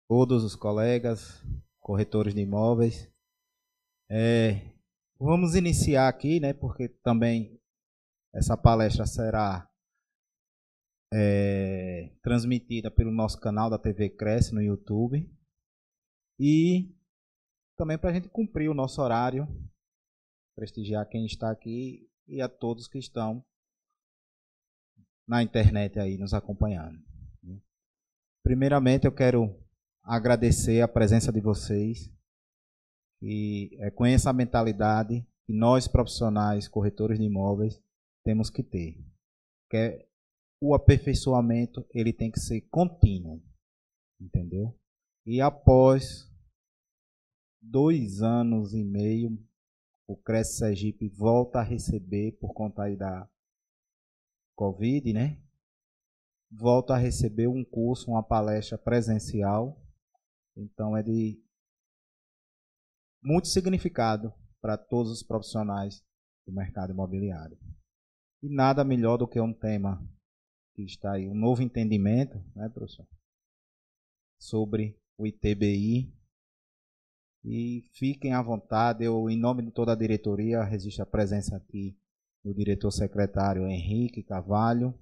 todos os colegas, corretores de imóveis. Vamos iniciar aqui, né, porque também essa palestra será transmitida pelo nosso canal da TV Cresce no YouTube. E também para a gente cumprir o nosso horário, prestigiar quem está aqui e a todos que estão na internet aí nos acompanhando. Primeiramente, eu quero agradecer a presença de vocês e com essa mentalidade que nós profissionais, corretores de imóveis, temos que ter. Que é o aperfeiçoamento, ele tem que ser contínuo, entendeu? E após 2 anos e meio, o Cresce Sergipe volta a receber, por conta aí da Covid, né? Volta a receber um curso, uma palestra presencial. Então é de muito significado para todos os profissionais do mercado imobiliário. E nada melhor do que um tema que está aí, um novo entendimento, né, professor? Sobre o ITBI. E fiquem à vontade, eu, em nome de toda a diretoria, registro a presença aqui do diretor secretário Henrique Carvalho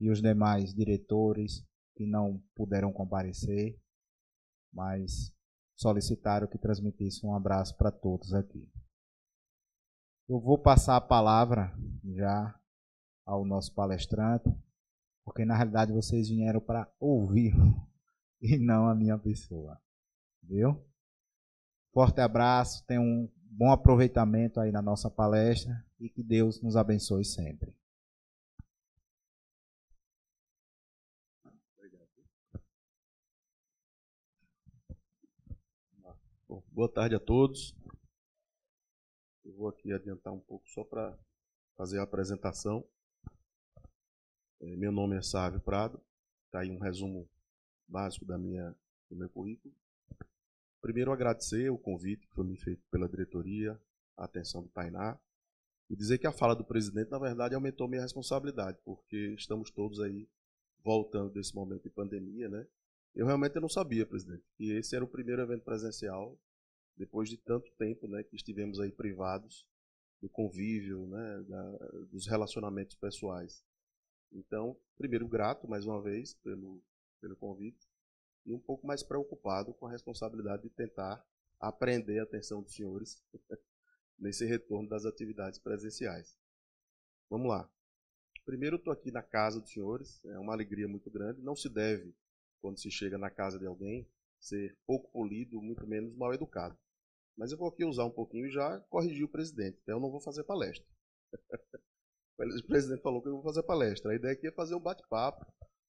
e os demais diretores que não puderam comparecer, mas solicitaram que transmitisse um abraço para todos aqui. Eu vou passar a palavra já ao nosso palestrante, porque na realidade vocês vieram para ouvir e não a minha pessoa, viu? Forte abraço, tenham um bom aproveitamento aí na nossa palestra e que Deus nos abençoe sempre. Bom, boa tarde a todos. Eu vou aqui adiantar um pouco só para fazer a apresentação. Meu nome é Sávio Prado, está aí um resumo básico do meu currículo. Primeiro, agradecer o convite que foi me feito pela diretoria, a atenção do Tainá, e dizer que a fala do presidente, na verdade, aumentou minha responsabilidade, porque estamos todos aí voltando desse momento de pandemia, né? Eu realmente não sabia, presidente, que esse era o primeiro evento presencial, depois de tanto tempo, né, que estivemos aí privados do convívio, né, dos relacionamentos pessoais. Então, primeiro, grato mais uma vez pelo convite e um pouco mais preocupado com a responsabilidade de tentar aprender a atenção dos senhores nesse retorno das atividades presenciais. Vamos lá. Primeiro, estou aqui na casa dos senhores, é uma alegria muito grande. Não se deve, quando se chega na casa de alguém, ser pouco polido, muito menos mal educado. Mas eu vou aqui usar um pouquinho e já corrigir o presidente, então eu não vou fazer palestra. O presidente falou que eu vou fazer palestra. A ideia aqui é fazer um bate-papo,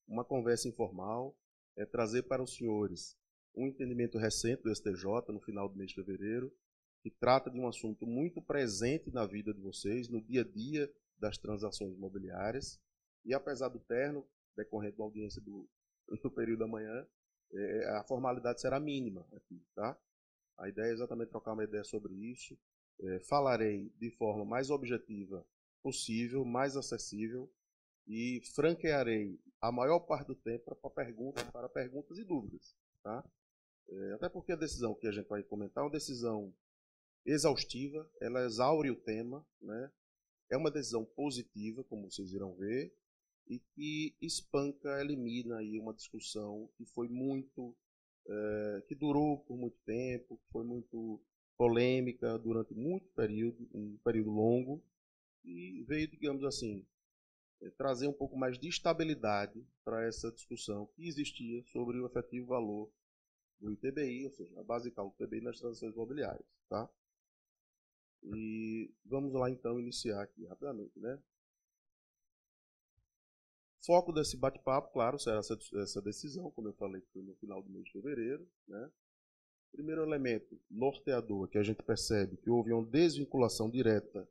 uma conversa informal, trazer para os senhores um entendimento recente do STJ, no final do mês de fevereiro, que trata de um assunto muito presente na vida de vocês, no dia a dia das transações imobiliárias. E apesar do término, decorrente da audiência do período da manhã, a formalidade será mínima aqui, tá? A ideia é exatamente trocar uma ideia sobre isso. Falarei de forma mais objetiva possível, mais acessível, e franquearei a maior parte do tempo para perguntas e dúvidas. Tá? Até porque a decisão que a gente vai comentar é uma decisão exaustiva, ela exaure o tema, né? É uma decisão positiva, como vocês irão ver, e que espanca, elimina aí uma discussão que foi muito que durou por muito tempo, foi muito polêmica durante muito período, um período longo, e veio, digamos assim, trazer um pouco mais de estabilidade para essa discussão que existia sobre o efetivo valor do ITBI, ou seja, a base de cálculo do ITBI nas transações imobiliárias. Tá? E vamos lá então iniciar aqui rapidamente, né? Foco desse bate-papo, claro, será essa decisão, como eu falei, que foi no final do mês de fevereiro, né? Primeiro elemento norteador que a gente percebe que houve uma desvinculação direta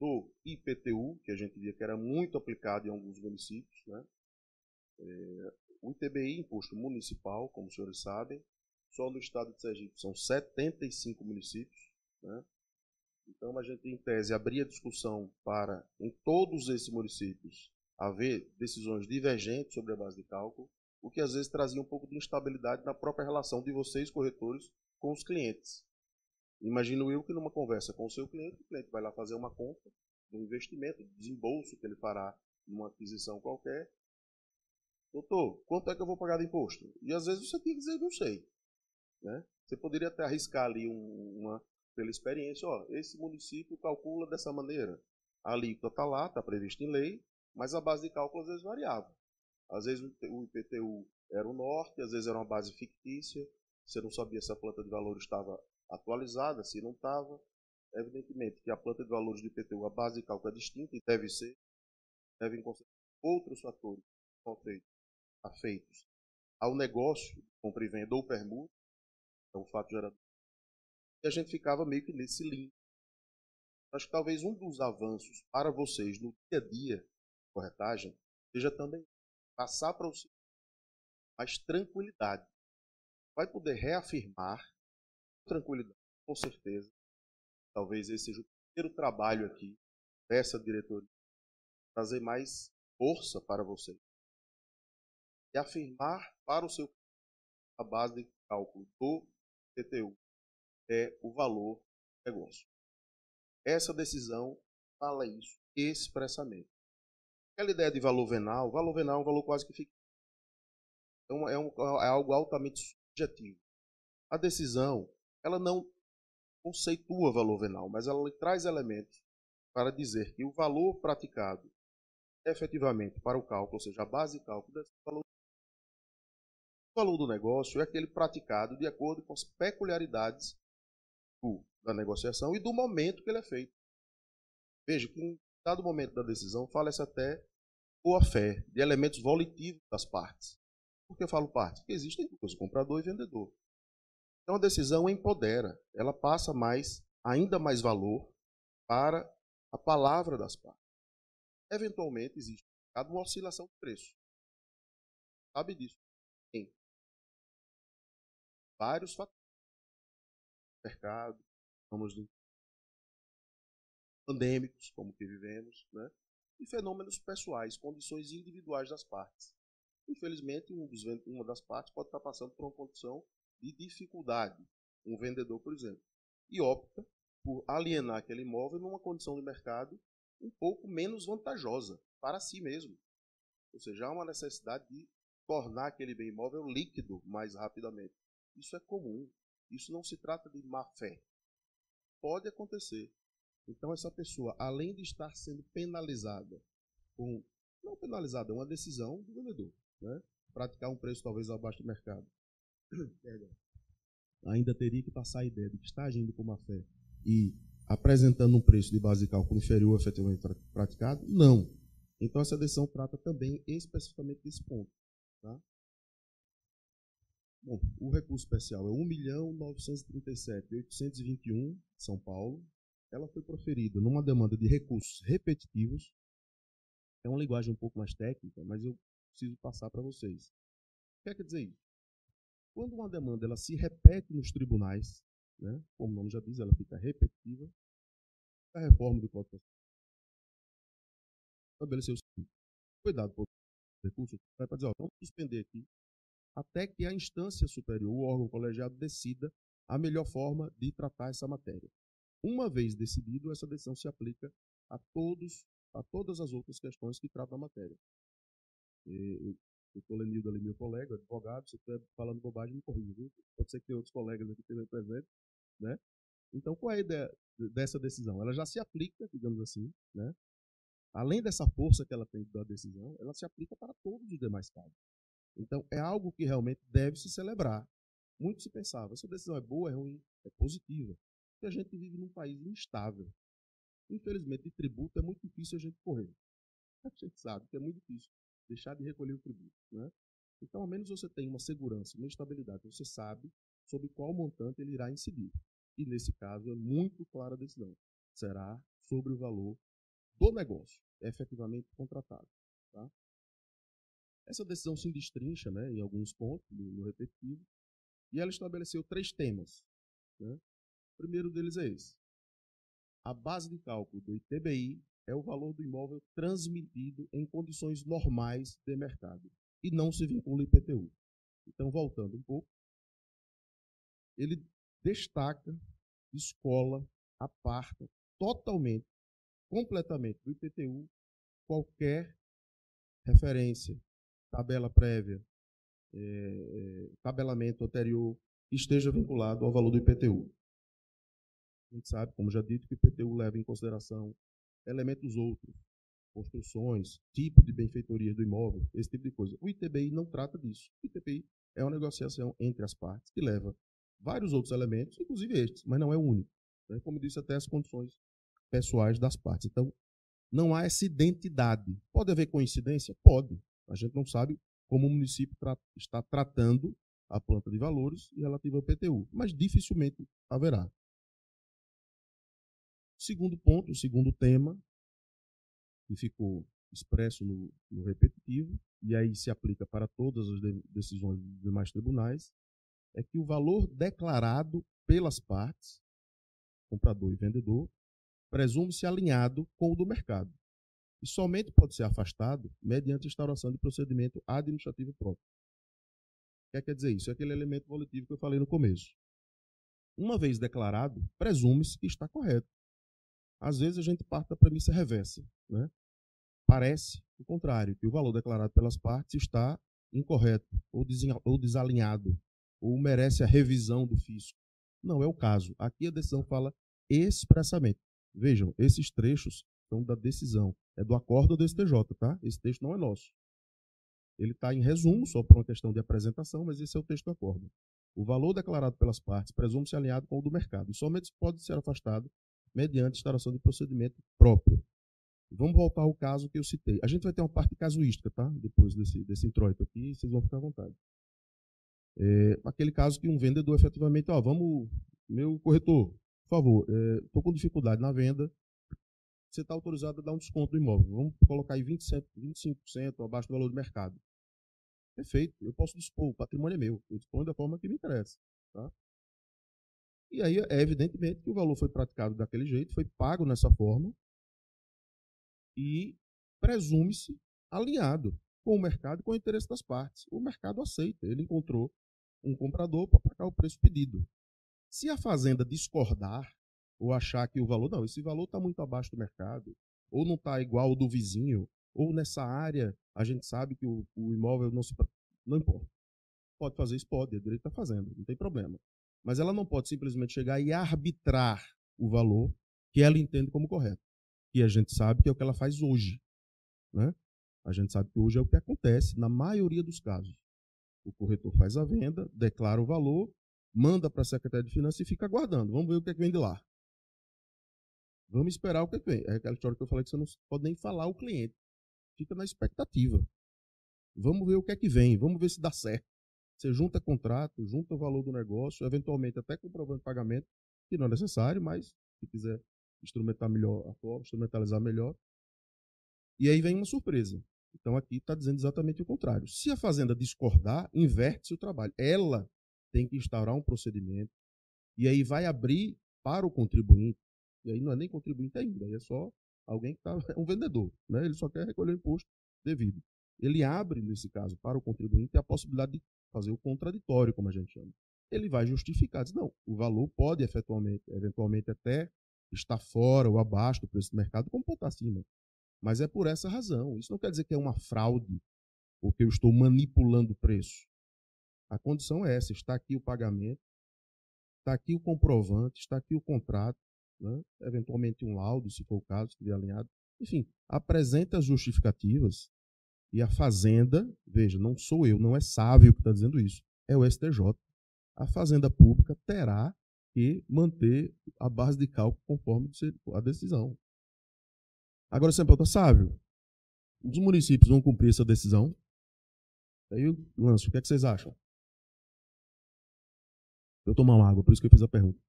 do IPTU, que a gente via que era muito aplicado em alguns municípios, né? O ITBI, Imposto Municipal, como os senhores sabem, só no estado de Sergipe são 75 municípios, né? Então a gente, em tese, abria discussão para, em todos esses municípios, haver decisões divergentes sobre a base de cálculo. o que às vezes trazia um pouco de instabilidade na própria relação de vocês, corretores, com os clientes. Imagino eu que numa conversa com o cliente vai lá fazer uma conta do investimento, do desembolso que ele fará numa aquisição qualquer. Doutor, quanto é que eu vou pagar de imposto? E às vezes você tem que dizer, não sei. Né? Você poderia até arriscar ali pela experiência, ó, esse município calcula dessa maneira. A alíquota está lá, está prevista em lei, mas a base de cálculo às vezes variava. Às vezes o IPTU era o norte, às vezes era uma base fictícia, você não sabia se a planta de valores estava atualizada, se não estava. Evidentemente que a planta de valores do IPTU, a base de cálculo é distinta e devem considerar outros fatores que são afeitos ao negócio, compra e venda ou permuta, é um fato gerador. E a gente ficava meio que nesse limbo. Acho que talvez um dos avanços para vocês no dia a dia de corretagem seja também passar para o mais tranquilidade. Vai poder reafirmar tranquilidade, com certeza. Talvez esse seja o primeiro trabalho aqui dessa diretoria, trazer mais força para vocês. E afirmar para o seu a base de cálculo do IPTU é o valor do negócio. Essa decisão fala isso expressamente. Aquela ideia de valor venal é um valor quase que fictício. Então, é algo altamente subjetivo. A decisão, ela não conceitua valor venal, mas ela traz elementos para dizer que o valor praticado efetivamente para o cálculo, ou seja, a base de cálculo desse valor. O valor do negócio é aquele praticado de acordo com as peculiaridades da negociação e do momento que ele é feito. Veja que em dado momento da decisão fala-se até boa-fé, de elementos volitivos das partes. Por que eu falo partes? Porque existem duas, comprador e vendedor. Então a decisão empodera, ela passa ainda mais valor para a palavra das partes. Eventualmente existe uma oscilação de preço. Sabe disso? Tem vários fatores. Mercado, vamos pandêmicos, como que vivemos, né? E fenômenos pessoais, condições individuais das partes. Infelizmente, uma das partes pode estar passando por uma condição de dificuldade, um vendedor, por exemplo, e opta por alienar aquele imóvel numa condição de mercado um pouco menos vantajosa para si mesmo. Ou seja, há uma necessidade de tornar aquele bem imóvel líquido mais rapidamente. Isso é comum. Isso não se trata de má fé. Pode acontecer. Então, essa pessoa, além de estar sendo penalizada, não penalizada, é uma decisão do vendedor, né? Praticar um preço talvez abaixo do mercado. Ainda teria que passar a ideia de que está agindo com má fé e apresentando um preço de base de cálculo inferior ao efetivamente praticado? Não. Então, essa decisão trata também especificamente desse ponto. Tá? Bom, o recurso especial é 1.937.821, São Paulo. Ela foi proferida numa demanda de recursos repetitivos. É uma linguagem um pouco mais técnica, mas eu preciso passar para vocês. O que quer dizer isso? Quando uma demanda ela se repete nos tribunais, né, como o nome já diz, ela fica repetitiva, a reforma do Código Processual estabeleceu o seguinte: cuidado por recurso, vai para dizer, vamos suspender aqui até que a instância superior, o órgão colegiado, decida a melhor forma de tratar essa matéria. Uma vez decidido, essa decisão se aplica a todas as outras questões que tratam a matéria. Eu estou Lenildo ali, meu colega, advogado, se estiver falando bobagem, me corrija, viu? Pode ser que tenha outros colegas aqui estejam presentes, né? Então, qual é a ideia dessa decisão? Ela já se aplica, digamos assim, né? Além dessa força que ela tem da decisão, ela se aplica para todos os demais casos. Então, é algo que realmente deve se celebrar. Muito se pensava, essa decisão é boa, é ruim, é positiva. Porque a gente vive num país instável. Infelizmente, de tributo é muito difícil a gente correr. A gente sabe que é muito difícil deixar de recolher o tributo, né? Então, ao menos você tem uma segurança, uma estabilidade. Você sabe sobre qual montante ele irá incidir. E, nesse caso, é muito clara a decisão. Será sobre o valor do negócio, efetivamente contratado. Tá? Essa decisão se destrincha, né, em alguns pontos, no repetitivo, e ela estabeleceu 3 temas. Né? O primeiro deles é esse. A base de cálculo do ITBI é o valor do imóvel transmitido em condições normais de mercado e não se vincula ao IPTU. Então, voltando um pouco, ele destaca, escola, aparta totalmente, completamente do IPTU qualquer referência, tabela prévia, tabelamento anterior que esteja vinculado ao valor do IPTU. A gente sabe, como já dito, que o IPTU leva em consideração elementos outros, construções, tipo de benfeitoria do imóvel, esse tipo de coisa. O ITBI não trata disso. O ITBI é uma negociação entre as partes que leva vários outros elementos, inclusive estes, mas não é o único. Né? Como disse, até as condições pessoais das partes. Então, não há essa identidade. Pode haver coincidência? Pode. A gente não sabe como o município está tratando a planta de valores relativa ao IPTU, mas dificilmente haverá. Segundo ponto, o segundo tema, que ficou expresso no repetitivo, e aí se aplica para todas as decisões dos demais tribunais, é que o valor declarado pelas partes, comprador e vendedor, presume-se alinhado com o do mercado e somente pode ser afastado mediante instauração de procedimento administrativo próprio. O que quer dizer isso? É aquele elemento volitivo que eu falei no começo. Uma vez declarado, presume-se que está correto. Às vezes a gente parte da premissa reversa, né? Parece o contrário, que o valor declarado pelas partes está incorreto, ou desalinhado, ou merece a revisão do fisco. Não é o caso. Aqui a decisão fala expressamente. Vejam, esses trechos são da decisão. É do acordo do STJ, tá? Esse texto não é nosso. Ele está em resumo, só por uma questão de apresentação, mas esse é o texto do acordo. O valor declarado pelas partes presume-se alinhado com o do mercado e somente pode ser afastado mediante instauração de procedimento próprio. Vamos voltar ao caso que eu citei. A gente vai ter uma parte casuística, tá? Depois desse introito aqui, vocês vão ficar à vontade. Aquele caso que um vendedor efetivamente, meu corretor, por favor, estou com dificuldade na venda, você está autorizado a dar um desconto do imóvel. Vamos colocar aí 25% abaixo do valor do mercado. Perfeito, eu posso dispor, o patrimônio é meu, eu disponho da forma que me interessa. Tá? E aí é evidentemente que o valor foi praticado daquele jeito, foi pago nessa forma e presume-se alinhado com o mercado e com o interesse das partes. O mercado aceita, ele encontrou um comprador para pagar o preço pedido. Se a fazenda discordar ou achar que o valor, não, esse valor está muito abaixo do mercado, ou não está igual ao do vizinho, ou nessa área a gente sabe que o imóvel não importa. Pode fazer isso? Pode, é direito está fazendo, não tem problema. Mas ela não pode simplesmente chegar e arbitrar o valor que ela entende como correto. E a gente sabe que é o que ela faz hoje. Né? A gente sabe que hoje é o que acontece na maioria dos casos. O corretor faz a venda, declara o valor, manda para a Secretaria de Finanças e fica aguardando. Vamos ver o que é que vem de lá. Vamos esperar o que é que vem. É aquela história que eu falei que você não pode nem falar ao cliente. Fica na expectativa. Vamos ver o que é que vem, vamos ver se dá certo. Você junta contrato, junta o valor do negócio, eventualmente até comprovando pagamento, que não é necessário, mas se quiser instrumentar melhor a forma, instrumentalizar melhor. E aí vem uma surpresa. Então aqui está dizendo exatamente o contrário. Se a fazenda discordar, inverte-se o trabalho. Ela tem que instaurar um procedimento e aí vai abrir para o contribuinte, e aí não é nem contribuinte ainda, aí é só alguém que está, um vendedor, né? Ele só quer recolher o imposto devido. Ele abre, nesse caso, para o contribuinte a possibilidade de fazer o contraditório, como a gente chama. Ele vai justificar, diz, não, o valor pode eventualmente até estar fora ou abaixo do preço do mercado, como pode estar acima. Mas é por essa razão. Isso não quer dizer que é uma fraude ou que eu estou manipulando o preço. A condição é essa, está aqui o pagamento, está aqui o comprovante, está aqui o contrato, né? Eventualmente um laudo, se for o caso, se estiver alinhado. Enfim, apresenta as justificativas e a Fazenda, veja, não sou eu, não é Sávio que está dizendo isso, é o STJ. A Fazenda Pública terá que manter a base de cálculo conforme a decisão. Agora você pergunta, Sávio, os municípios vão cumprir essa decisão? Aí eu lanço, o que é que vocês acham? Eu tomar uma água, por isso que eu fiz a pergunta.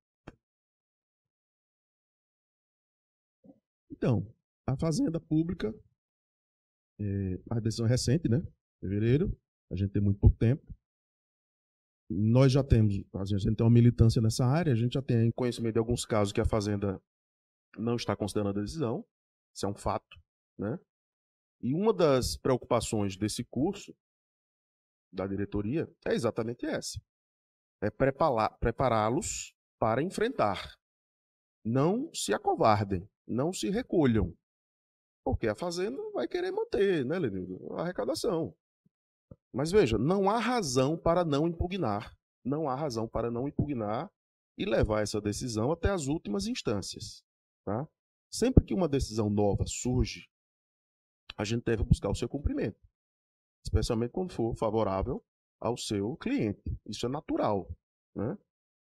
Então, a Fazenda Pública, a decisão é recente, né? Fevereiro, a gente tem muito pouco tempo. Nós já temos, a gente tem uma militância nessa área, a gente já tem conhecimento de alguns casos que a Fazenda não está considerando a decisão, isso é um fato, né? E uma das preocupações desse curso da diretoria é exatamente essa. É prepará-los para enfrentar. Não se acovardem, não se recolham. Porque a Fazenda vai querer manter, né, Lenildo, a arrecadação. Mas veja, não há razão para não impugnar. Não há razão para não impugnar e levar essa decisão até as últimas instâncias. Tá? Sempre que uma decisão nova surge, a gente deve buscar o seu cumprimento. Especialmente quando for favorável ao seu cliente. Isso é natural. Né?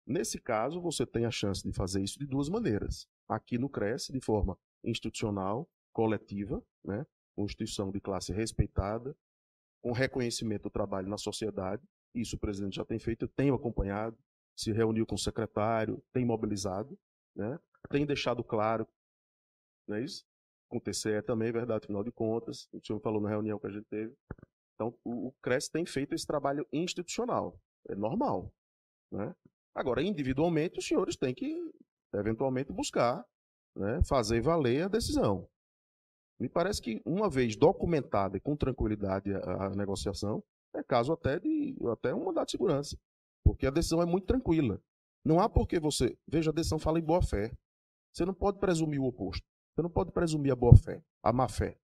Nesse caso, você tem a chance de fazer isso de duas maneiras. Aqui no CRES, de forma institucional, coletiva, né? Uma instituição de classe respeitada, com reconhecimento do trabalho na sociedade. Isso o presidente já tem feito, eu tenho acompanhado, se reuniu com o secretário, tem mobilizado, né? Tem deixado claro, não é isso? Com o TCE também, verdade, afinal de contas, o senhor falou na reunião que a gente teve. Então, o CRES tem feito esse trabalho institucional, é normal, né? Agora, individualmente, os senhores têm que, eventualmente, buscar, né, fazer valer a decisão. Me parece que, uma vez documentada e com tranquilidade a negociação, é caso até um mandado de segurança. Porque a decisão é muito tranquila. Não há por que você... Veja, a decisão fala em boa-fé. Você não pode presumir o oposto. Você não pode presumir a boa-fé, a má-fé.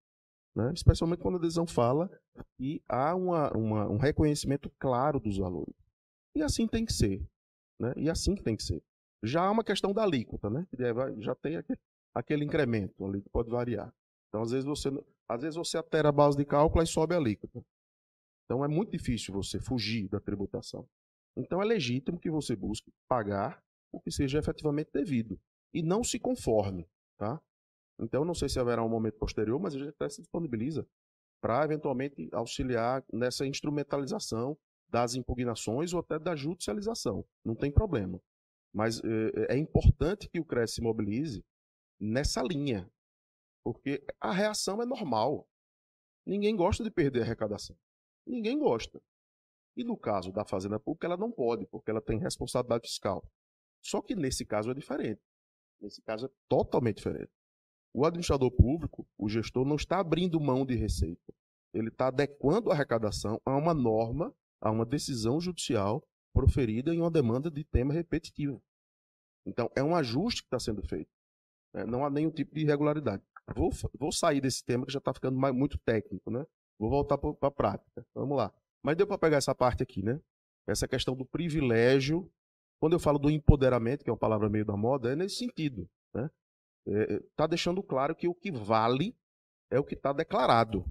Né? Especialmente quando a decisão fala e há um reconhecimento claro dos valores. E assim tem que ser. Né? E assim que tem que ser. Já há uma questão da alíquota, né? Já tem aquele incremento ali que pode variar. Então, às vezes você altera a base de cálculo e sobe a alíquota. Então, é muito difícil você fugir da tributação. Então, é legítimo que você busque pagar o que seja efetivamente devido. E não se conforme. Tá? Então, não sei se haverá um momento posterior, mas a gente até se disponibiliza para, eventualmente, auxiliar nessa instrumentalização das impugnações ou até da judicialização. Não tem problema. Mas é importante que o CRES se mobilize nessa linha. Porque a reação é normal. Ninguém gosta de perder a arrecadação. Ninguém gosta. E no caso da Fazenda Pública, ela não pode, porque ela tem responsabilidade fiscal. Só que nesse caso é diferente. Nesse caso é totalmente diferente. O administrador público, o gestor, não está abrindo mão de receita. Ele está adequando a arrecadação a uma norma, a uma decisão judicial proferida em uma demanda de tema repetitivo. Então, é um ajuste que está sendo feito. Não há nenhum tipo de irregularidade. Vou sair desse tema que já está ficando muito técnico, né? Vou voltar para a prática. Vamos lá. Mas deu para pegar essa parte aqui, né? Essa questão do privilégio. Quando eu falo do empoderamento, que é uma palavra meio da moda, é nesse sentido. Né? Está deixando claro que o que vale é o que está declarado.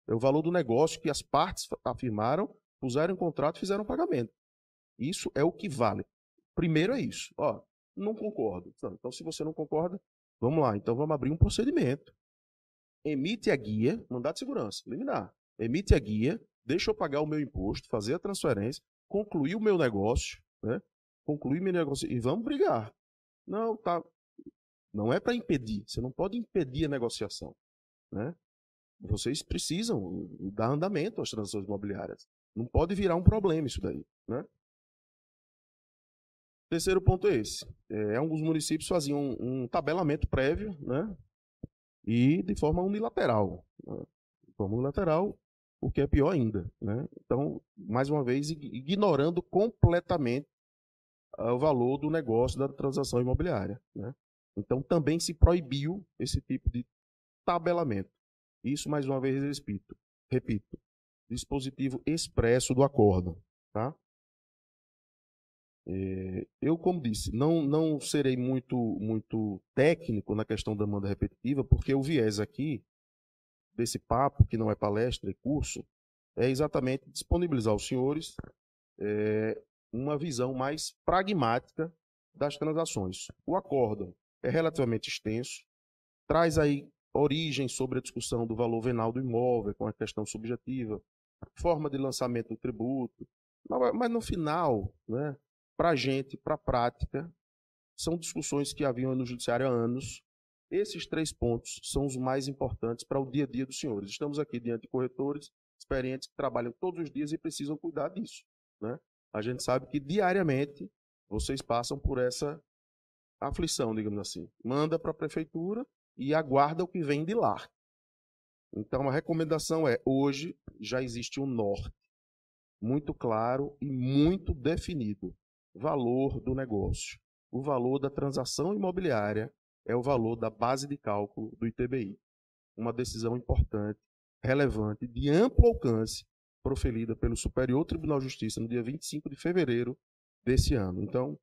É o valor do negócio que as partes afirmaram, puseram em contrato e fizeram pagamento. Isso é o que vale. Primeiro é isso. Ó, não concordo. Então, se você não concorda, vamos lá. Então, vamos abrir um procedimento. Emite a guia, mandado de segurança, liminar. Emite a guia, deixa eu pagar o meu imposto, fazer a transferência, concluir o meu negócio, né? Concluir meu negócio e vamos brigar. Não, tá. Não é para impedir. Você não pode impedir a negociação, né? Vocês precisam dar andamento às transações imobiliárias. Não pode virar um problema isso daí, né? Terceiro ponto é esse. Alguns municípios faziam um tabelamento prévio, né? E de forma unilateral. Né? De forma unilateral, o que é pior ainda, né? Então, mais uma vez, ignorando completamente o valor do negócio da transação imobiliária, né? Então, também se proibiu esse tipo de tabelamento. Isso, mais uma vez, repito, dispositivo expresso do acordo. Tá? Eu, como disse, não serei muito técnico na questão da demanda repetitiva, porque o viés aqui, desse papo, que não é palestra e curso, é exatamente disponibilizar aos senhores uma visão mais pragmática das transações. O acordo é relativamente extenso, traz aí origem sobre a discussão do valor venal do imóvel, com a questão subjetiva, forma de lançamento do tributo, mas no final, né, para a gente, para a prática, são discussões que haviam no judiciário há anos. Esses 3 pontos são os mais importantes para o dia a dia dos senhores. Estamos aqui diante de corretores experientes que trabalham todos os dias e precisam cuidar disso, né? A gente sabe que diariamente vocês passam por essa aflição, digamos assim. Manda para a prefeitura e aguarda o que vem de lá. Então, a recomendação hoje já existe um norte. muito claro e muito definido. Valor do negócio. O valor da transação imobiliária é o valor da base de cálculo do ITBI. Uma decisão importante, relevante, de amplo alcance, proferida pelo Superior Tribunal de Justiça no dia 25 de fevereiro desse ano. Então,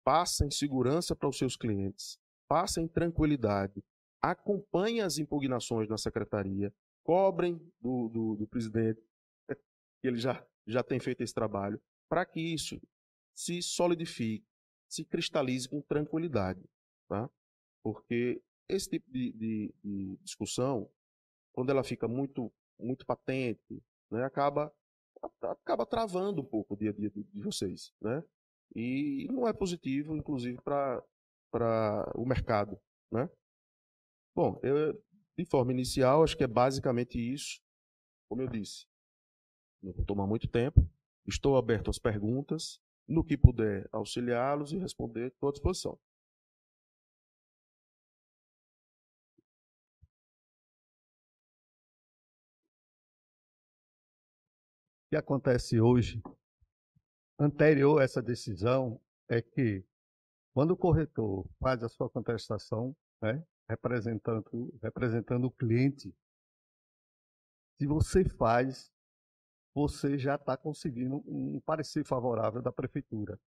passem segurança para os seus clientes, passem tranquilidade, acompanhem as impugnações na secretaria, cobrem do presidente, que ele já tem feito esse trabalho, para que isso se solidifique, se cristalize com tranquilidade. Tá? Porque esse tipo de discussão, quando ela fica muito patente, né, acaba travando um pouco o dia a dia de vocês. Né? E não é positivo, inclusive, para o mercado. Né? Bom, de forma inicial, acho que é basicamente isso. Como eu disse, não vou tomar muito tempo. Estou aberto às perguntas. No que puder, auxiliá-los e responder, estou à disposição. O que acontece hoje, anterior a essa decisão, é que quando o corretor faz a sua contestação, né, representando o cliente, se você faz, você já está conseguindo um parecer favorável da prefeitura.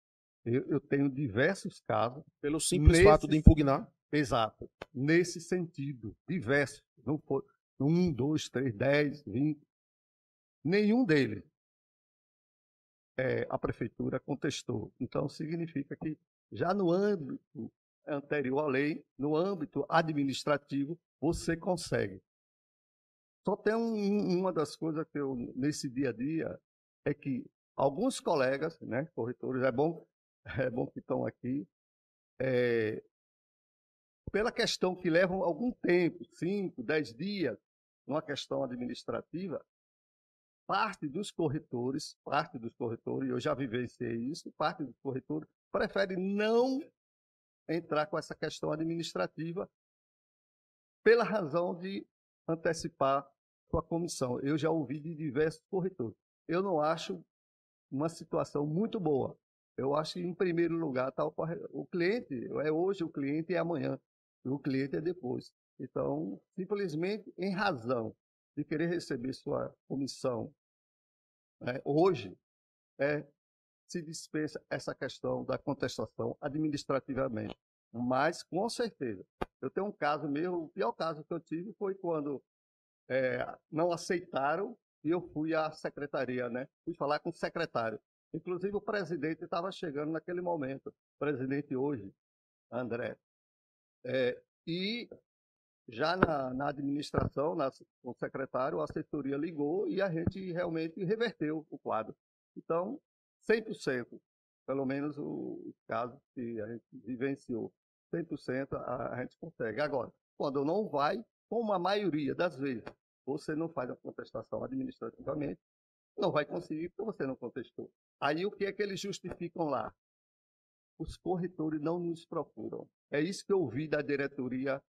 Eu tenho diversos casos. Pelo simples fato de impugnar? Exato. Nesse sentido, diversos. Não foi 1, 2, 3, 10, 20. Nenhum deles a prefeitura contestou. Então, significa que já no âmbito anterior à lei, no âmbito administrativo, você consegue. Só tem uma das coisas que eu, nesse dia a dia, é que alguns colegas, né, corretores, é bom que estão aqui, pela questão que levam algum tempo, 5, 10 dias, numa questão administrativa, parte dos corretores, eu já vivenciei isso, parte dos corretores prefere não entrar com essa questão administrativa pela razão de antecipar sua comissão. Eu já ouvi de diversos corretores. Eu não acho uma situação muito boa. Eu acho que, em primeiro lugar, está o cliente. É hoje o cliente e amanhã. E o cliente é depois. Então, simplesmente, em razão de querer receber sua comissão hoje, se dispensa essa questão da contestação administrativamente. Mas, com certeza, eu tenho um caso mesmo, o pior caso que eu tive foi quando não aceitaram e eu fui à secretaria, né? Fui falar com o secretário. Inclusive, o presidente estava chegando naquele momento, o presidente hoje, André. E já na administração, com o secretário, a assessoria ligou e a gente realmente reverteu o quadro. Então, 100%, pelo menos o caso que a gente vivenciou, 100% a gente consegue. Agora, quando não vai, como a maioria das vezes, você não faz a contestação administrativamente, não vai conseguir porque você não contestou. Aí o que é que eles justificam lá? Os corretores não nos procuram. É isso que eu ouvi da diretoria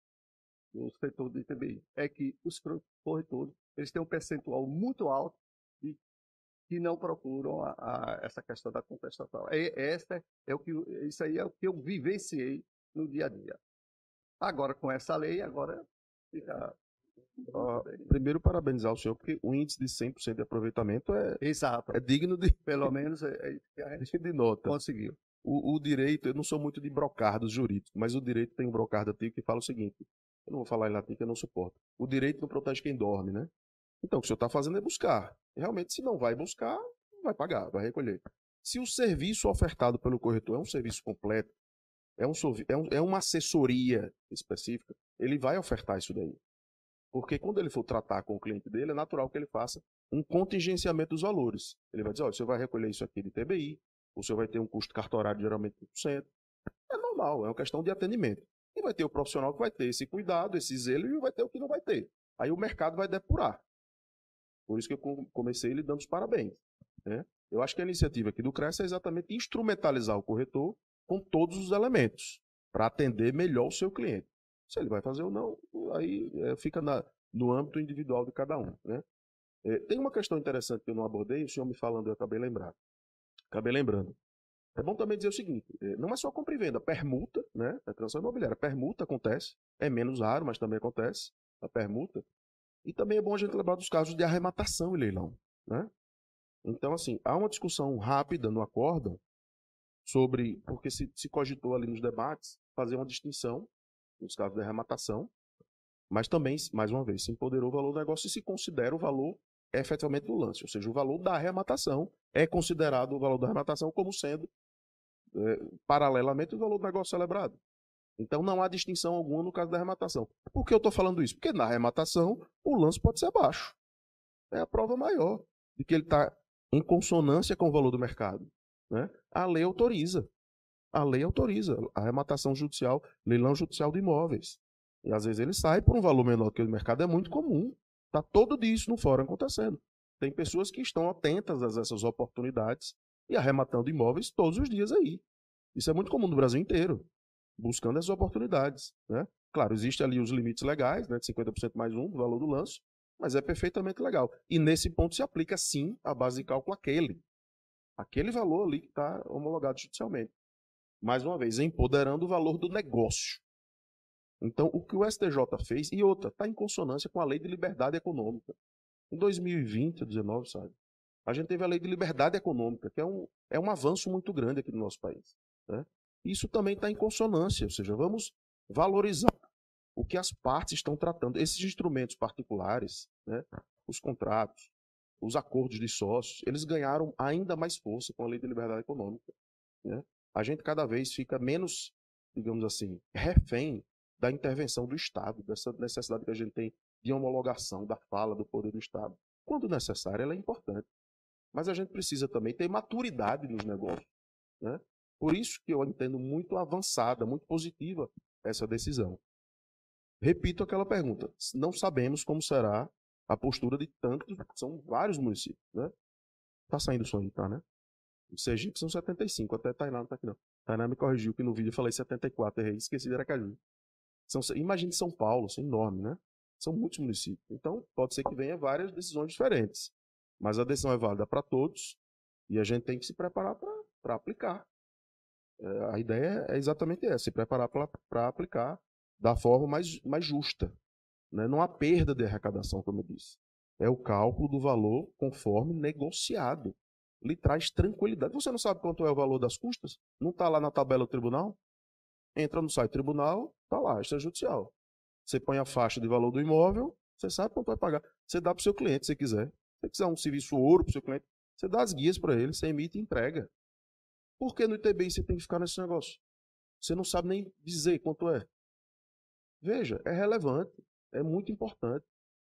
do setor do ITBI. É que os corretores eles têm um percentual muito alto de que não procuram essa questão da contestação. Isso aí é o que eu vivenciei no dia a dia. Agora, com essa lei, agora fica... Primeiro, parabenizar o senhor, porque o índice de 100% de aproveitamento Exato. É digno de... Pelo menos a gente de nota. Conseguiu. O direito, eu não sou muito de brocardos jurídicos, mas o direito tem um brocardo antigo que fala o seguinte, eu não vou falar em latim que eu não suporto. O direito não protege quem dorme, né? Então, o que o senhor está fazendo é buscar. Realmente, se não vai buscar, vai pagar, vai recolher. Se o serviço ofertado pelo corretor é um serviço completo, é uma assessoria específica, ele vai ofertar isso daí. Porque quando ele for tratar com o cliente dele, é natural que ele faça um contingenciamento dos valores. Ele vai dizer, olha, o senhor vai recolher isso aqui de TBI, o senhor vai ter um custo cartorário geralmente de 1%. É normal, é uma questão de atendimento. E vai ter o profissional que vai ter esse cuidado, esse zelo, e vai ter o que não vai ter. Aí o mercado vai depurar. Por isso que eu comecei lhe dando os parabéns. Né? Eu acho que a iniciativa aqui do CRES é exatamente instrumentalizar o corretor com todos os elementos, para atender melhor o seu cliente. Se ele vai fazer ou não, aí fica no âmbito individual de cada um. Né? Tem uma questão interessante que eu não abordei, o senhor me falando, eu acabei lembrando. É bom também dizer o seguinte, não é só compra e venda, permuta, né? A transação imobiliária, permuta acontece, é menos raro, mas também acontece, a permuta. E também é bom a gente lembrar dos casos de arrematação e leilão, né? Então, assim, há uma discussão rápida no acórdão sobre, porque se cogitou ali nos debates, fazer uma distinção nos casos de arrematação, mas também, mais uma vez, se empoderou o valor do negócio e se considera o valor efetivamente do lance, ou seja, o valor da arrematação é considerado o valor da arrematação como sendo, paralelamente, o valor do negócio celebrado. Então não há distinção alguma no caso da arrematação. Por que eu estou falando isso? Porque na arrematação o lance pode ser baixo. É a prova maior de que ele está em consonância com o valor do mercado, né? A lei autoriza. A lei autoriza a arrematação judicial, leilão judicial de imóveis. E às vezes ele sai por um valor menor que o mercado, é muito comum. Está todo disso no fórum acontecendo. Tem pessoas que estão atentas a essas oportunidades e arrematando imóveis todos os dias aí. Isso é muito comum no Brasil inteiro, buscando essas oportunidades, né? Claro, existem ali os limites legais, né, de 50% mais um do valor do lance, mas é perfeitamente legal. E nesse ponto se aplica, sim, a base de cálculo aquele valor ali que está homologado judicialmente. Mais uma vez, empoderando o valor do negócio. Então, o que o STJ fez, e outra, está em consonância com a Lei de Liberdade Econômica. Em 2020, 2019, sabe? A gente teve a Lei de Liberdade Econômica, que é um avanço muito grande aqui no nosso país, né? Isso também está em consonância, ou seja, vamos valorizar o que as partes estão tratando. Esses instrumentos particulares, né, os contratos, os acordos de sócios, eles ganharam ainda mais força com a Lei de Liberdade Econômica, né? A gente cada vez fica menos, digamos assim, refém da intervenção do Estado, dessa necessidade que a gente tem de homologação da fala do poder do Estado. Quando necessário, ela é importante. Mas a gente precisa também ter maturidade nos negócios, né? Por isso que eu entendo muito avançada, muito positiva essa decisão. Repito aquela pergunta. Não sabemos como será a postura de tantos, são vários municípios, né? Tá saindo o som aí, tá, né? Em Sergipe são 75, até Tainá não tá aqui não. Tainá me corrigiu que no vídeo eu falei 74, errei, esqueci de Aracaju. Imagine São Paulo, são enormes, né? São muitos municípios. Então, pode ser que venha várias decisões diferentes. Mas a decisão é válida para todos e a gente tem que se preparar para aplicar. A ideia é exatamente essa, se preparar para aplicar da forma mais justa, né? Não há perda de arrecadação, como eu disse. É o cálculo do valor conforme negociado. Lhe traz tranquilidade. Você não sabe quanto é o valor das custas? Não está lá na tabela do tribunal? Entra no site do tribunal, está lá, extrajudicial. Você põe a faixa de valor do imóvel, você sabe quanto vai pagar. Você dá para o seu cliente, se quiser. Se você quiser um serviço ouro para o seu cliente, você dá as guias para ele, você emite e entrega. Por que no ITBI você tem que ficar nesse negócio? Você não sabe nem dizer quanto é. Veja, é relevante, é muito importante.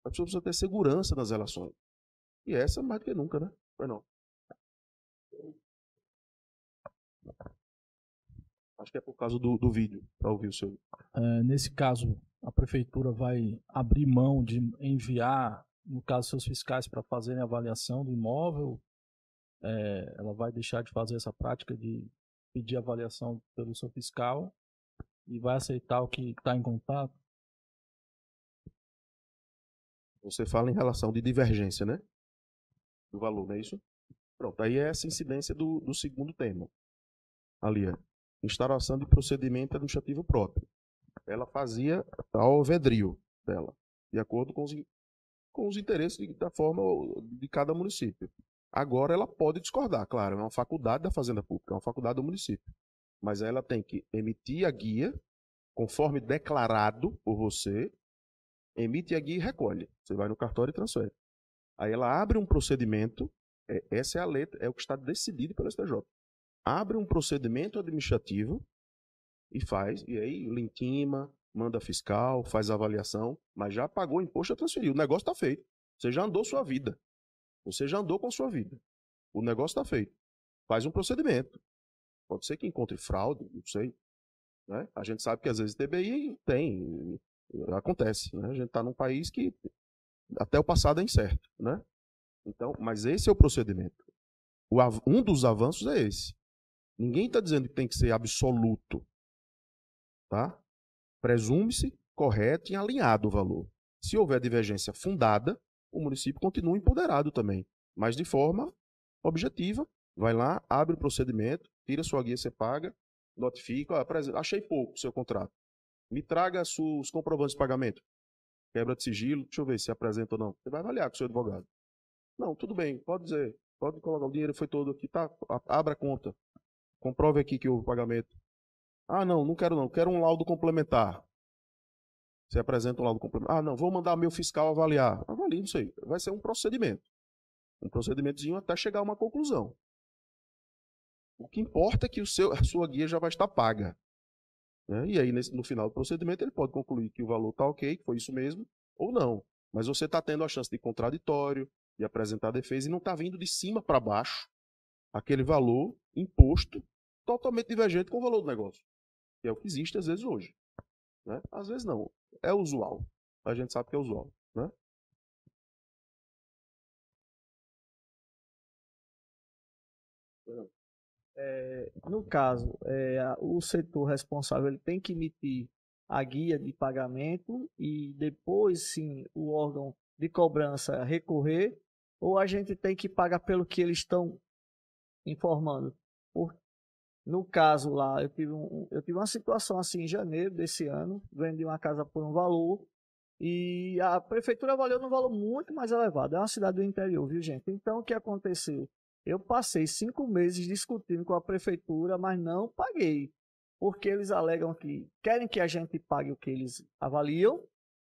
A pessoa precisa ter segurança nas relações. E essa mais do que nunca, né? Foi não. Acho que é por causa do vídeo, para ouvir o seu. Nesse caso, a prefeitura vai abrir mão de enviar, no caso, seus fiscais para fazerem a avaliação do imóvel? Ela vai deixar de fazer essa prática de pedir avaliação pelo seu fiscal e vai aceitar o que está em contato? Você fala em relação de divergência, né? Do valor, não é isso? Pronto, aí é essa incidência do segundo tema. Ali é instauração de procedimento administrativo próprio. Ela fazia ao alvedrio dela, de acordo com os interesses da forma de cada município. Agora ela pode discordar, claro, é uma faculdade da Fazenda Pública, é uma faculdade do município. Mas ela tem que emitir a guia, conforme declarado por você, emite a guia e recolhe. Você vai no cartório e transfere. Aí ela abre um procedimento, essa é a letra, é o que está decidido pelo STJ. Abre um procedimento administrativo e aí intima, manda fiscal, faz a avaliação, mas já pagou o imposto, já transferiu. O negócio está feito. Você já andou sua vida. Você já andou com a sua vida. O negócio está feito. Faz um procedimento. Pode ser que encontre fraude, não sei. Né? A gente sabe que às vezes TBI acontece. Né? A gente está num país que até o passado é incerto. Né? Então, mas esse é o procedimento. Um dos avanços é esse. Ninguém está dizendo que tem que ser absoluto. Tá? Presume-se correto e alinhado o valor. Se houver divergência fundada, o município continua empoderado também, mas de forma objetiva. Vai lá, abre o procedimento, tira sua guia, você paga, notifica, por exemplo, achei pouco o seu contrato. Me traga os comprovantes de pagamento. Quebra de sigilo, deixa eu ver se apresenta ou não. Você vai avaliar com o seu advogado. Não, tudo bem, pode dizer. Pode colocar, o dinheiro foi todo aqui, tá? Abra a conta. Comprove aqui que houve pagamento. Ah, não quero não, quero um laudo complementar. Você apresenta um laudo complementar. Ah, não, vou mandar meu fiscal avaliar. Avalie isso aí. Vai ser um procedimento. Um procedimentozinho até chegar a uma conclusão. O que importa é que a sua guia já vai estar paga. Né? E aí, no final do procedimento, ele pode concluir que o valor está ok, que foi isso mesmo, ou não. Mas você está tendo a chance de contraditório, de apresentar defesa, e não está vindo de cima para baixo aquele valor imposto totalmente divergente com o valor do negócio. Que é o que existe às vezes hoje. Né? Às vezes não. É usual. A gente sabe que é usual. Né? No caso, o setor responsável ele tem que emitir a guia de pagamento e depois, sim, o órgão de cobrança recorrer, ou a gente tem que pagar pelo que eles estão informando. No caso lá, eu tive uma situação assim em janeiro desse ano, vendi uma casa por um valor e a prefeitura avaliou num valor muito mais elevado. É uma cidade do interior, viu, gente? Então, o que aconteceu? Eu passei 5 meses discutindo com a prefeitura, mas não paguei, porque eles alegam que querem que a gente pague o que eles avaliam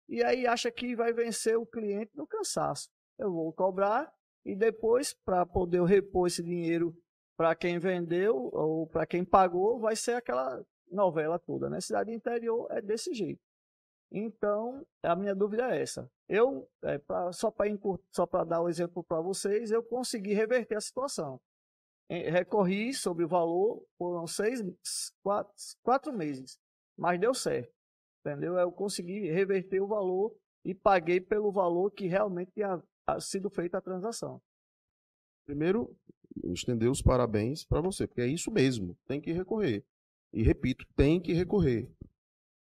e aí acha que vai vencer o cliente no cansaço. Eu vou cobrar e depois, para poder repor esse dinheiro para quem vendeu ou para quem pagou, vai ser aquela novela toda, né? Cidade interior é desse jeito. Então, a minha dúvida é essa. Só para dar o exemplo para vocês, eu consegui reverter a situação. Recorri sobre o valor, foram 4 meses, mas deu certo, entendeu? Eu consegui reverter o valor e paguei pelo valor que realmente tinha sido feita a transação. Primeiro, estender os parabéns para você, porque é isso mesmo, tem que recorrer. E repito, tem que recorrer.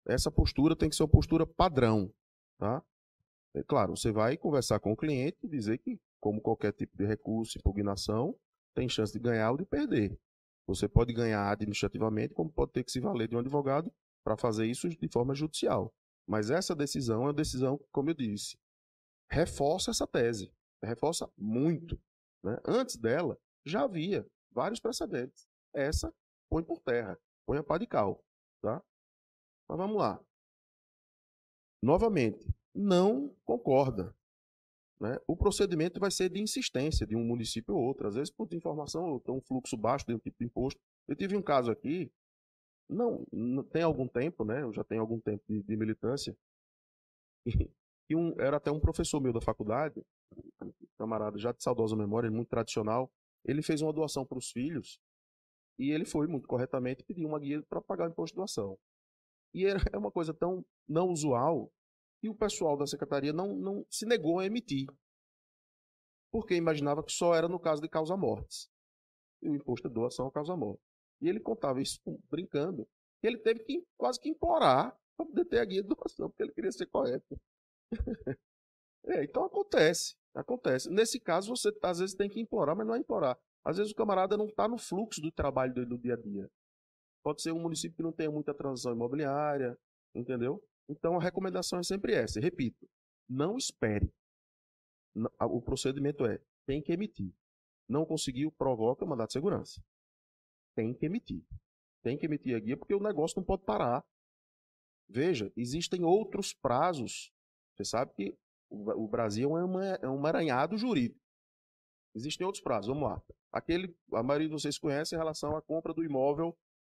Essa postura tem que ser uma postura padrão, tá? É claro, você vai conversar com o cliente e dizer que, como qualquer tipo de recurso, impugnação, tem chance de ganhar ou de perder. Você pode ganhar administrativamente, como pode ter que se valer de um advogado para fazer isso de forma judicial. Mas essa decisão é uma decisão, como eu disse, reforça essa tese, reforça muito. Né? Antes dela, já havia vários precedentes. Essa põe por terra, põe a pá de cal. Tá? Mas vamos lá. Novamente, não concorda. Né? O procedimento vai ser de insistência de um município ou outro. Às vezes, por informação, ou tem um fluxo baixo de um tipo de imposto. Eu tive um caso aqui, não tem algum tempo, né? Eu já tenho algum tempo de militância, e era até um professor meu da faculdade, um camarada já de saudosa memória, muito tradicional. Ele fez uma doação para os filhos e ele foi, muito corretamente, pedir uma guia para pagar o imposto de doação. E é uma coisa tão não usual que o pessoal da secretaria não se negou a emitir, porque imaginava que só era no caso de causa-mortes. E o imposto de doação causa-morte. E ele contava isso brincando, que ele teve que quase que implorar para poder ter a guia de doação, porque ele queria ser correto. Então acontece. Nesse caso, você às vezes tem que implorar, mas não é implorar. Às vezes o camarada não está no fluxo do trabalho dele do dia a dia. Pode ser um município que não tenha muita transação imobiliária, entendeu? Então a recomendação é sempre essa. Repito, não espere. O procedimento tem que emitir. Não conseguiu, provoca mandato de segurança. Tem que emitir. Tem que emitir a guia porque o negócio não pode parar. Veja, existem outros prazos. Você sabe que o Brasil é um emaranhado jurídico. Existem outros prazos. Vamos lá. A maioria de vocês conhece em relação à compra do imóvel,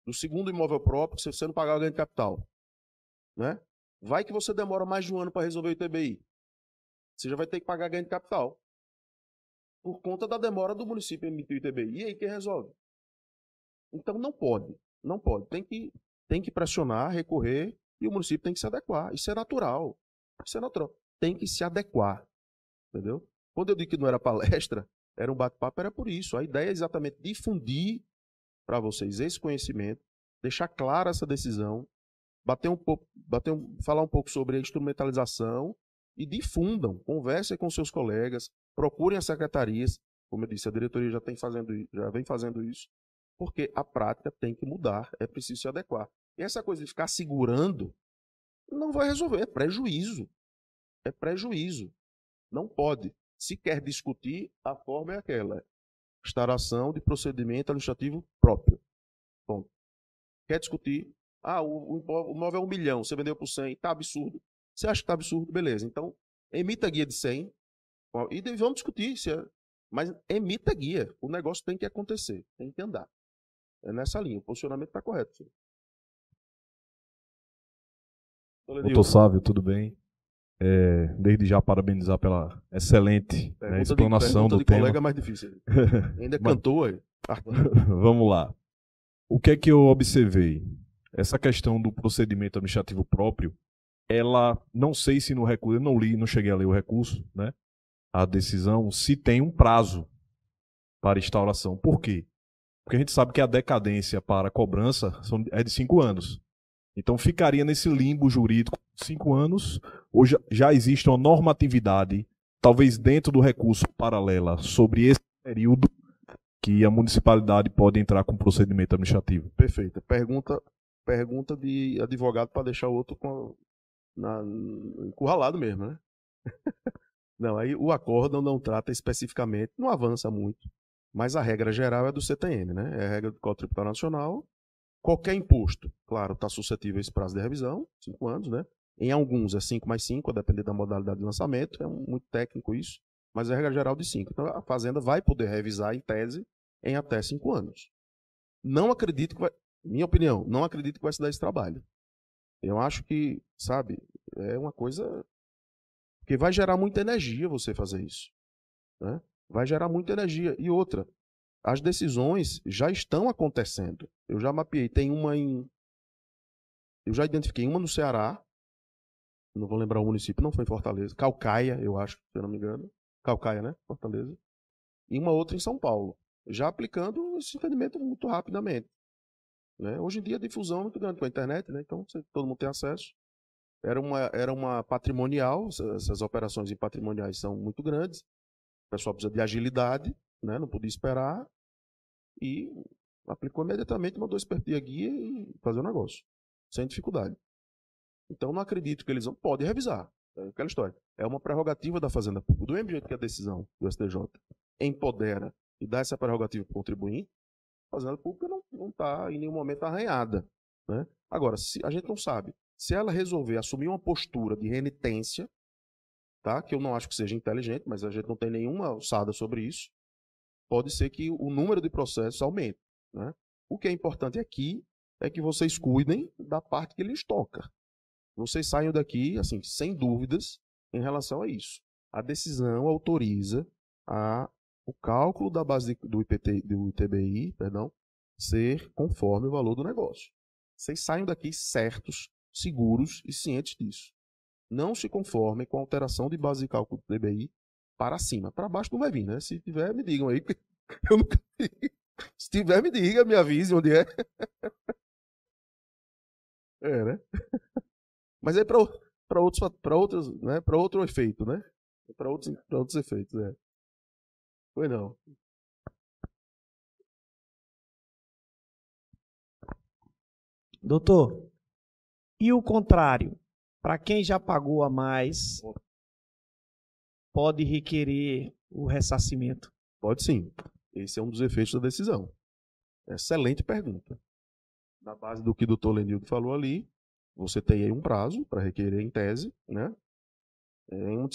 do segundo imóvel próprio, se você não pagar o ganho de capital. Né? Vai que você demora mais de um ano para resolver o ITBI. Você já vai ter que pagar ganho de capital. Por conta da demora do município emitir o ITBI. E aí quem resolve? Então não pode. Não pode. Tem que pressionar, recorrer, e o município tem que se adequar. Isso é natural. Tem que se adequar. Entendeu? Quando eu digo que não era palestra, era um bate-papo, era por isso. A ideia é exatamente difundir para vocês esse conhecimento, deixar clara essa decisão, falar um pouco sobre a instrumentalização e difundam, conversem com seus colegas, procurem as secretarias. Como eu disse, a diretoria já vem fazendo isso, porque a prática tem que mudar, é preciso se adequar. E essa coisa de ficar segurando não vai resolver, é prejuízo. É prejuízo. Não pode. Se quer discutir, a forma é aquela. Instauração de procedimento administrativo próprio. Bom, quer discutir? O imóvel é 1 milhão, você vendeu por 100, está absurdo. Você acha que está absurdo? Beleza. Então, emita a guia de 100 e vamos discutir. Mas emita a guia. O negócio tem que acontecer, tem que andar. É nessa linha. O posicionamento está correto. Senhor. Doutor Sávio, tudo bem? Desde já parabenizar pela excelente explanação do tema. Colega é mais difícil. Ainda cantou aí. Vamos lá. O que é que eu observei? Essa questão do procedimento administrativo próprio, ela, não sei se no recurso, eu não li, não cheguei a ler o recurso, né? A decisão, se tem um prazo para instauração. Por quê? Porque a gente sabe que a decadência para a cobrança é de 5 anos. Então ficaria nesse limbo jurídico 5 anos, ou já existe uma normatividade, talvez dentro do recurso paralela, sobre esse período que a municipalidade pode entrar com procedimento administrativo. Perfeito. Pergunta de advogado para deixar o outro encurralado mesmo, né? Não, aí o acórdão não trata especificamente, não avança muito, mas a regra geral é do CTN, né? É a regra do Código Tributário Nacional. Qualquer imposto, claro, está suscetível a esse prazo de revisão, 5 anos, né? Em alguns é 5 mais 5, a depender da modalidade de lançamento, é muito técnico isso, mas é a regra geral de 5. Então a Fazenda vai poder revisar, em tese, em até 5 anos. Não acredito que vai, minha opinião, não acredito que vai se dar esse trabalho. Eu acho que, sabe, é uma coisa que vai gerar muita energia você fazer isso, né? Vai gerar muita energia. E outra, as decisões já estão acontecendo. Eu já mapeei, eu já identifiquei uma no Ceará, não vou lembrar o município, não foi em Fortaleza, Caucaia, eu acho, se eu não me engano. Caucaia, né? Fortaleza. E uma outra em São Paulo. Já aplicando esse entendimento muito rapidamente. Né? Hoje em dia a difusão é muito grande com a internet, né? Então todo mundo tem acesso. Era uma patrimonial, essas operações em patrimoniais são muito grandes. O pessoal precisa de agilidade, né? Não podia esperar. E aplicou imediatamente, mandou expertir a guia e fazer o negócio. Sem dificuldade. Então não acredito que eles vão. Pode revisar. É aquela história. É uma prerrogativa da Fazenda Pública. Do mesmo jeito que a decisão do STJ empodera e dá essa prerrogativa para o contribuinte, a Fazenda Pública não está em nenhum momento arranhada. Né? Agora, se a gente não sabe, se ela resolver assumir uma postura de renitência, tá? Que eu não acho que seja inteligente, mas a gente não tem nenhuma alçada sobre isso, pode ser que o número de processos aumente. Né? O que é importante aqui é que vocês cuidem da parte que lhes toca. Vocês saiam daqui, assim, sem dúvidas em relação a isso. A decisão autoriza o cálculo da base do ITBI, ser conforme o valor do negócio. Vocês saiam daqui certos, seguros e cientes disso. Não se conformem com a alteração de base de cálculo do ITBI para cima. Para baixo não vai vir, né? Se tiver, me digam aí, porque eu nunca vi. Se tiver, me diga, me avise onde é. É, né? Mas é para outros, né? Para outro efeito, né? Para outros efeitos, é. Foi não. Doutor, e o contrário? Para quem já pagou a mais, pode requerer o ressarcimento? Pode sim. Esse é um dos efeitos da decisão. Excelente pergunta. Na base do que o doutor Lenildo falou ali, você tem aí um prazo para requerer em tese, né?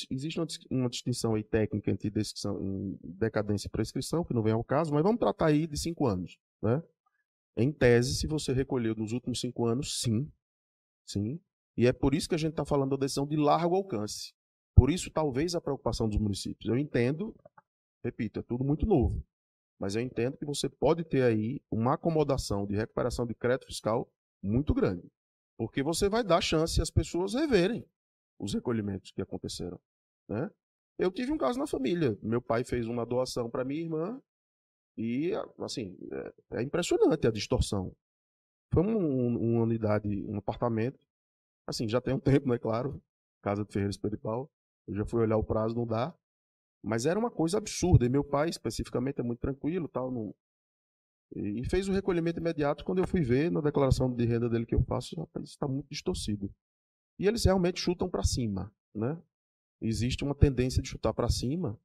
Existe uma distinção aí técnica entre decadência e prescrição, que não vem ao caso, mas vamos tratar aí de 5 anos, né? Em tese, se você recolheu nos últimos 5 anos, sim. Sim. E é por isso que a gente está falando da decisão de largo alcance. Por isso, talvez, a preocupação dos municípios. Eu entendo, repito, é tudo muito novo. Mas eu entendo que você pode ter aí uma acomodação de recuperação de crédito fiscal muito grande. Porque você vai dar chance às pessoas reverem os recolhimentos que aconteceram. Né? Eu tive um caso na família. Meu pai fez uma doação para minha irmã e, assim, é impressionante a distorção. Foi uma unidade, um apartamento, assim, já tem um tempo, né, claro, casa de Ferreira Espírito de Pau, Eu já fui olhar o prazo, não dá. Mas era uma coisa absurda. E meu pai, especificamente, é muito tranquilo, tal, não... E fez o recolhimento imediato. Quando eu fui ver na declaração de renda dele que eu faço, rapaz, isso está muito distorcido. E eles realmente chutam para cima, né? Existe uma tendência de chutar para cima.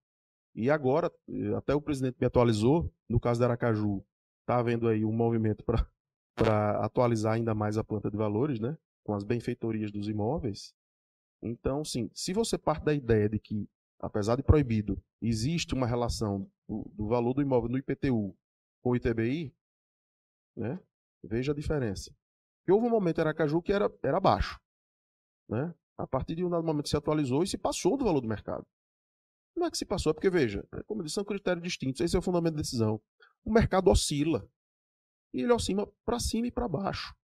E agora, até o presidente me atualizou, no caso da Aracaju, está havendo aí um movimento para atualizar ainda mais a planta de valores, né? Com as benfeitorias dos imóveis. Então, sim, se você parte da ideia de que, apesar de proibido, existe uma relação do valor do imóvel no IPTU com o ITBI, né? Veja a diferença. Porque houve um momento em Aracaju que era baixo, né? A partir de um dado momento se atualizou e se passou do valor do mercado. Não é que se passou, é porque, veja, como eu disse, são critérios distintos. Esse é o fundamento da decisão. O mercado oscila. E ele oscila para cima e para baixo.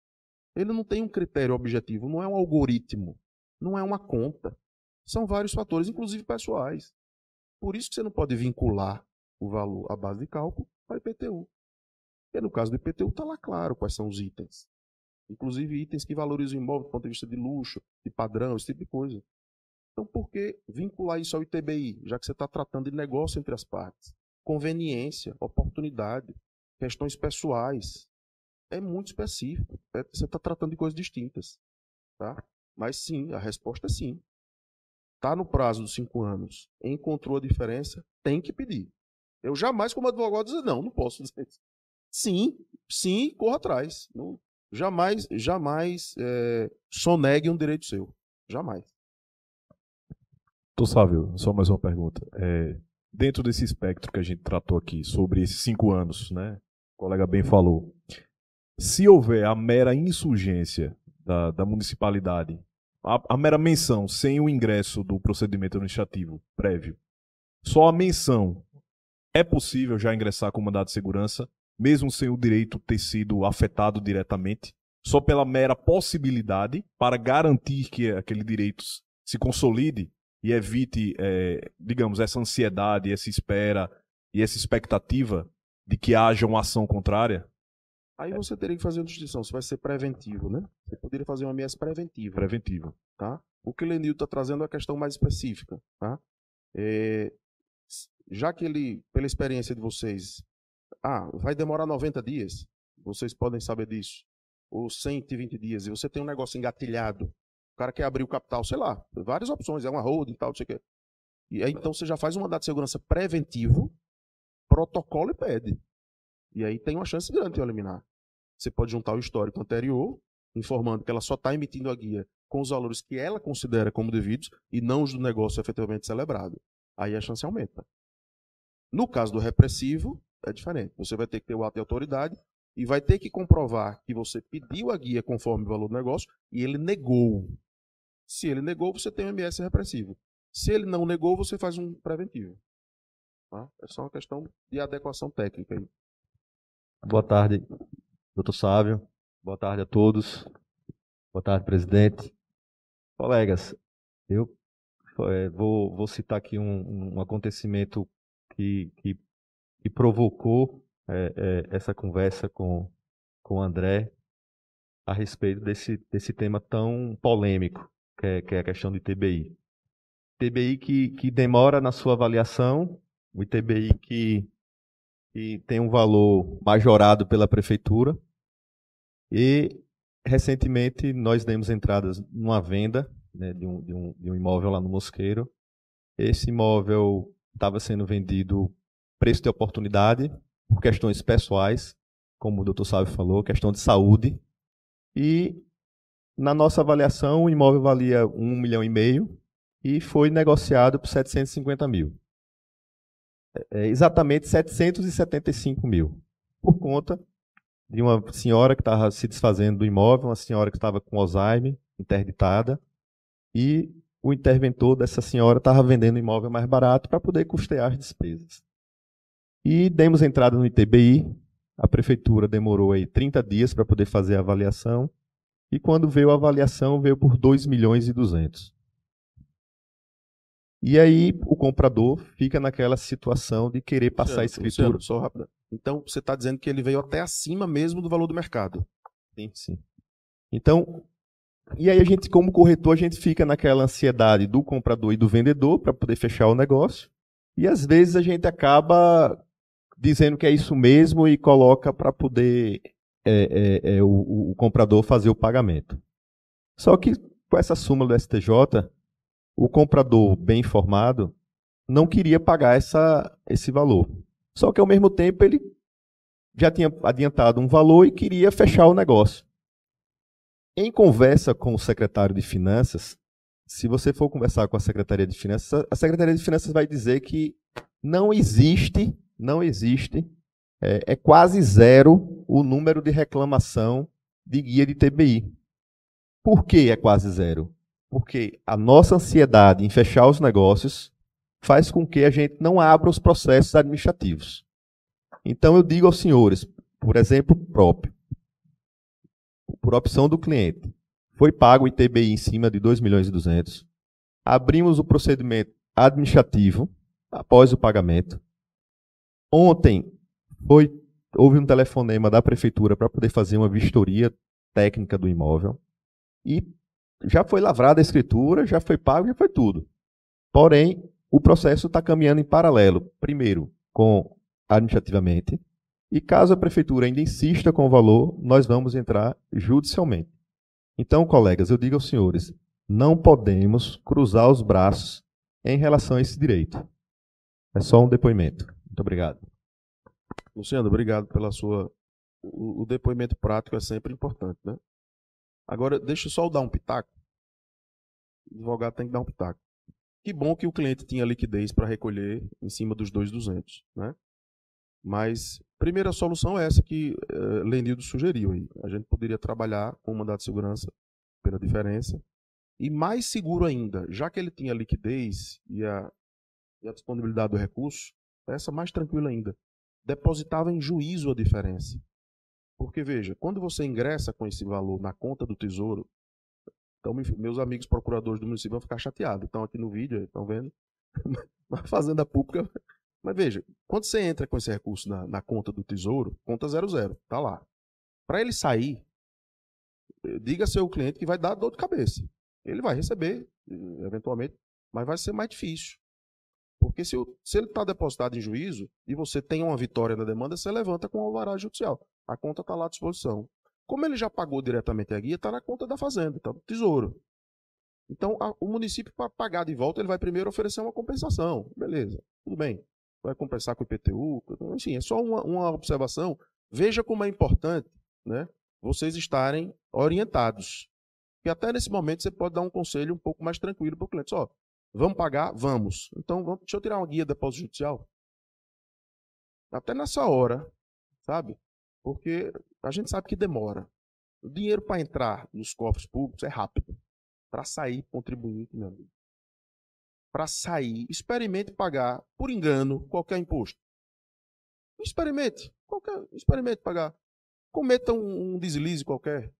Ele não tem um critério objetivo, não é um algoritmo, não é uma conta. São vários fatores, inclusive pessoais. Por isso que você não pode vincular o valor à base de cálculo para IPTU. Porque no caso do IPTU está lá claro quais são os itens. Inclusive itens que valorizam o imóvel do ponto de vista de luxo, de padrão, esse tipo de coisa. Então, por que vincular isso ao ITBI, já que você está tratando de negócio entre as partes? Conveniência, oportunidade, questões pessoais. É muito específico. Você está tratando de coisas distintas. Tá? Mas sim, a resposta é sim. Está no prazo dos 5 anos, encontrou a diferença, tem que pedir. Eu jamais, como advogado, dizer não posso dizer isso. Sim, corra atrás. Não, jamais sonegue um direito seu. Jamais. Tô Sávio, só mais uma pergunta. Dentro desse espectro que a gente tratou aqui, sobre esses 5 anos, né? O colega bem falou. Se houver a mera insurgência da municipalidade, a mera menção, sem o ingresso do procedimento administrativo prévio, só a menção, é possível já ingressar com mandado de segurança, mesmo sem o direito ter sido afetado diretamente, só pela mera possibilidade, para garantir que aquele direito se consolide e evite, digamos, essa ansiedade, essa espera e essa expectativa de que haja uma ação contrária? Aí você teria que fazer uma distinção, se vai ser preventivo, né? Você poderia fazer uma MS preventiva. Preventiva. Tá? O que o Lenil está trazendo é uma questão mais específica. Tá? Já que ele, pela experiência de vocês, vai demorar 90 dias, vocês podem saber disso, ou 120 dias, e você tem um negócio engatilhado, o cara quer abrir o capital, sei lá, várias opções, é uma holding e tal, não sei o quê. E aí então você já faz um mandado de segurança preventivo, protocolo e pede. E aí tem uma chance grande de eliminar. Você pode juntar o histórico anterior, informando que ela só está emitindo a guia com os valores que ela considera como devidos e não os do negócio efetivamente celebrado. Aí a chance aumenta. No caso do repressivo, é diferente. Você vai ter que ter o ato de autoridade e vai ter que comprovar que você pediu a guia conforme o valor do negócio e ele negou. Se ele negou, você tem um MS repressivo. Se ele não negou, você faz um preventivo. Tá? É só uma questão de adequação técnica aí. Boa tarde, doutor Sávio. Boa tarde a todos. Boa tarde, presidente. Colegas, eu vou citar aqui um acontecimento que provocou essa conversa com o André a respeito desse tema tão polêmico, que é a questão do ITBI. ITBI que demora na sua avaliação, o ITBI que tem um valor majorado pela prefeitura e, recentemente, nós demos entradas numa venda, né, de um imóvel lá no Mosqueiro. Esse imóvel estava sendo vendido preço de oportunidade, por questões pessoais, como o doutor Sávio falou, questão de saúde. E, na nossa avaliação, o imóvel valia 1,5 milhão e foi negociado por 750 mil. Exatamente 775 mil, por conta de uma senhora que estava se desfazendo do imóvel, uma senhora que estava com Alzheimer, interditada, e o interventor dessa senhora estava vendendo o imóvel mais barato para poder custear as despesas. E demos entrada no ITBI, a prefeitura demorou aí 30 dias para poder fazer a avaliação, e quando veio a avaliação, veio por 2,2 milhões. E aí o comprador fica naquela situação de querer passar a escritura. Luciano, só rápido. Então, você está dizendo que ele veio até acima mesmo do valor do mercado. Sim. Então, E aí a gente, como corretor, a gente fica naquela ansiedade do comprador e do vendedor para poder fechar o negócio. E às vezes a gente acaba dizendo que é isso mesmo e coloca para poder o comprador fazer o pagamento. Só que com essa súmula do STJ, o comprador bem informado não queria pagar esse valor. Só que ao mesmo tempo ele já tinha adiantado um valor e queria fechar o negócio. Em conversa com o secretário de Finanças, se você for conversar com a Secretaria de Finanças, a Secretaria de Finanças vai dizer que não existe, é quase zero o número de reclamação de guia de TBI. Por que é quase zero? Porque a nossa ansiedade em fechar os negócios faz com que a gente não abra os processos administrativos. Então eu digo aos senhores, por exemplo próprio, por opção do cliente, foi pago o ITBI em cima de 2.200.000, abrimos o procedimento administrativo após o pagamento. Ontem houve um telefonema da prefeitura para poder fazer uma vistoria técnica do imóvel e já foi lavrada a escritura, já foi pago, já foi tudo. Porém, o processo está caminhando em paralelo, primeiro administrativamente, e caso a prefeitura ainda insista com o valor, nós vamos entrar judicialmente. Então, colegas, eu digo aos senhores, não podemos cruzar os braços em relação a esse direito. É só um depoimento. Muito obrigado. Luciano, obrigado pela sua... O depoimento prático é sempre importante, né? Agora, deixa eu só dar um pitaco. O advogado tem que dar um pitaco. Que bom que o cliente tinha liquidez para recolher em cima dos 2.200, né? Mas, primeira solução é essa que Lenildo sugeriu aí. A gente poderia trabalhar com o mandado de segurança pela diferença. E mais seguro ainda, já que ele tinha liquidez e a disponibilidade do recurso, essa mais tranquila ainda, depositava em juízo a diferença. Porque, veja, quando você ingressa com esse valor na conta do Tesouro, então meus amigos procuradores do município vão ficar chateados. Estão aqui no vídeo, estão vendo? Na Fazenda Pública... Mas veja, quando você entra com esse recurso na conta do Tesouro, conta 00, está lá. Para ele sair, diga a seu cliente que vai dar dor de cabeça. Ele vai receber, eventualmente, mas vai ser mais difícil. Porque se ele está depositado em juízo e você tem uma vitória na demanda, você levanta com o alvará judicial. A conta está lá à disposição. Como ele já pagou diretamente a guia, está na conta da Fazenda, está no Tesouro. Então, o município, para pagar de volta, ele vai primeiro oferecer uma compensação. Beleza, tudo bem. Vai compensar com o IPTU, enfim, é só uma observação. Veja como é importante, né, vocês estarem orientados. E até nesse momento você pode dar um conselho um pouco mais tranquilo para o cliente. Ó, vamos pagar? Vamos. Então, deixa eu tirar uma guia de depósito judicial. Até nessa hora, sabe? Porque a gente sabe que demora. O dinheiro para entrar nos cofres públicos é rápido. Para sair, contribuinte, meu amigo. Para sair, experimente pagar, por engano, qualquer imposto. Experimente pagar. Cometa um deslize qualquer.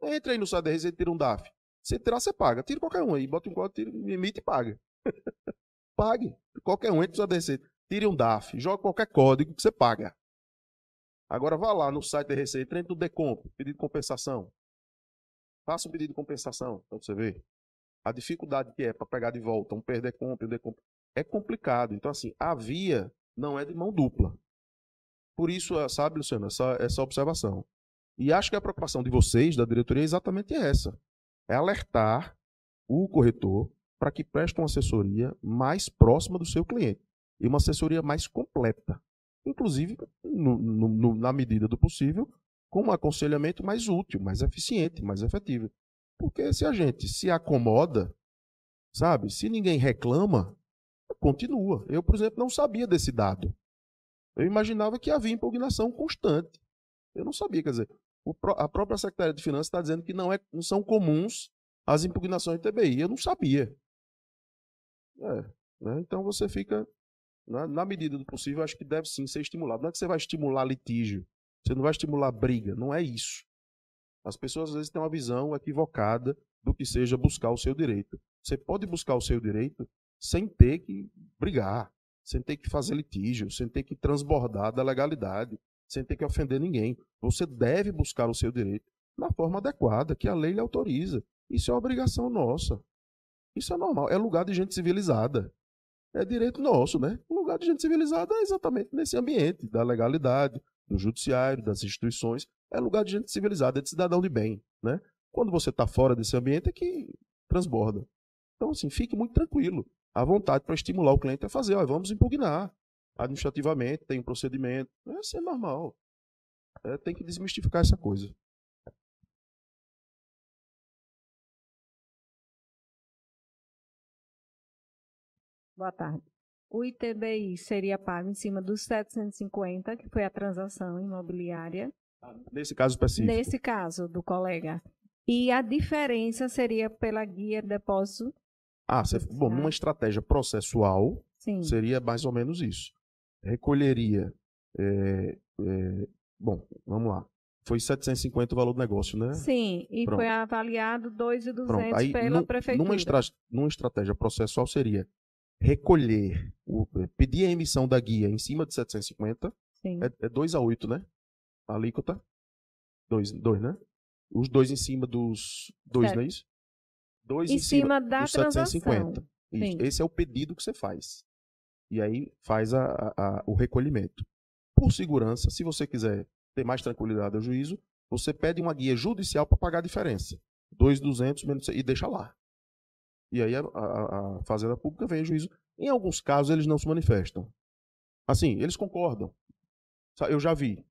Entre aí no site da Receita e tira um DAF. Se tirar, você paga. Tira qualquer um aí, bota um código, emite e paga. Pague. Qualquer um, entre no site da Receita. Tire um DAF, joga qualquer código que você paga. Agora vá lá no site da Receita, entre no Decomp, pedido de compensação. Faça um pedido de compensação, para você ver. A dificuldade que é para pegar de volta um PER-Decomp, é complicado. Então, assim, a via não é de mão dupla. Por isso, sabe, Luciano, essa observação. E acho que a preocupação de vocês, da diretoria, é exatamente essa. É alertar o corretor para que preste uma assessoria mais próxima do seu cliente. E uma assessoria mais completa. Inclusive, na medida do possível, com um aconselhamento mais útil, mais eficiente, mais efetivo. Porque se a gente se acomoda, sabe, se ninguém reclama, continua. Eu, por exemplo, não sabia desse dado. Eu imaginava que havia impugnação constante. Eu não sabia, quer dizer, a própria Secretaria de Finanças está dizendo que não são comuns as impugnações de TBI. Eu não sabia. Né? Então você fica, na medida do possível, acho que deve sim ser estimulado. Não é que você vai estimular litígio, você não vai estimular briga, não é isso. As pessoas às vezes têm uma visão equivocada do que seja buscar o seu direito. Você pode buscar o seu direito sem ter que brigar, sem ter que fazer litígio, sem ter que transbordar da legalidade, sem ter que ofender ninguém. Você deve buscar o seu direito na forma adequada, que a lei lhe autoriza. Isso é obrigação nossa. Isso é normal. É lugar de gente civilizada. É direito nosso, né? O lugar de gente civilizada é exatamente nesse ambiente da legalidade, do judiciário, das instituições. É lugar de gente civilizada, é de cidadão de bem, né? Quando você está fora desse ambiente é que transborda. Então, assim, fique muito tranquilo. A vontade para estimular o cliente é fazer, ó, vamos impugnar administrativamente, tem um procedimento. Isso é normal. Tem que desmistificar essa coisa. Boa tarde. O ITBI seria pago em cima dos 750, que foi a transação imobiliária. Nesse caso específico. Nesse caso do colega. E a diferença seria pela guia de depósito? Bom, numa estratégia processual, sim, seria mais ou menos isso. Recolheria. Bom, vamos lá. Foi 750 o valor do negócio, né? Sim, e Pronto. foi avaliado 2.200 Aí, pela prefeitura. Numa estratégia processual seria recolher, pedir a emissão da guia em cima de 750, sim, é 2-8, né? A alíquota, 2, né? Os dois em cima dos 2, não é isso? 2 em cima da dos transação. 750. Isso. Esse é o pedido que você faz. E aí faz o recolhimento. Por segurança, se você quiser ter mais tranquilidade ao juízo, você pede uma guia judicial para pagar a diferença. 2.200 menos e deixa lá. E aí a Fazenda Pública vem em juízo. Em alguns casos, eles não se manifestam. Assim, eles concordam. Eu já vi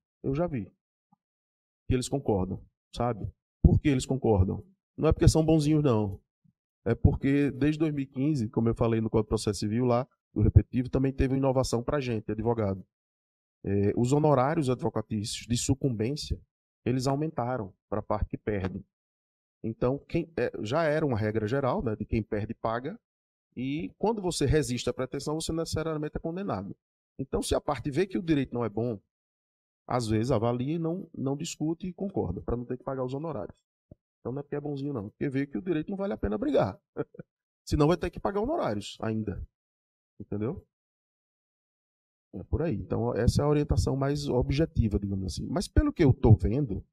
que eles concordam, sabe? Por que eles concordam? Não é porque são bonzinhos, não. É porque, desde 2015, como eu falei no Código de Processo Civil lá, do repetitivo, também teve uma inovação para a gente, advogado. Os honorários advocatícios de sucumbência, eles aumentaram para a parte que perde. Então, já era uma regra geral, né, de quem perde paga, e quando você resiste à pretensão, você necessariamente é condenado. Então, se a parte vê que o direito não é bom, às vezes avalia e não discute e concorda, para não ter que pagar os honorários. Então não é porque é bonzinho, não. Porque vê que o direito não vale a pena brigar. Senão vai ter que pagar honorários ainda. Entendeu? É por aí. Então essa é a orientação mais objetiva, digamos assim. Mas pelo que eu estou vendo,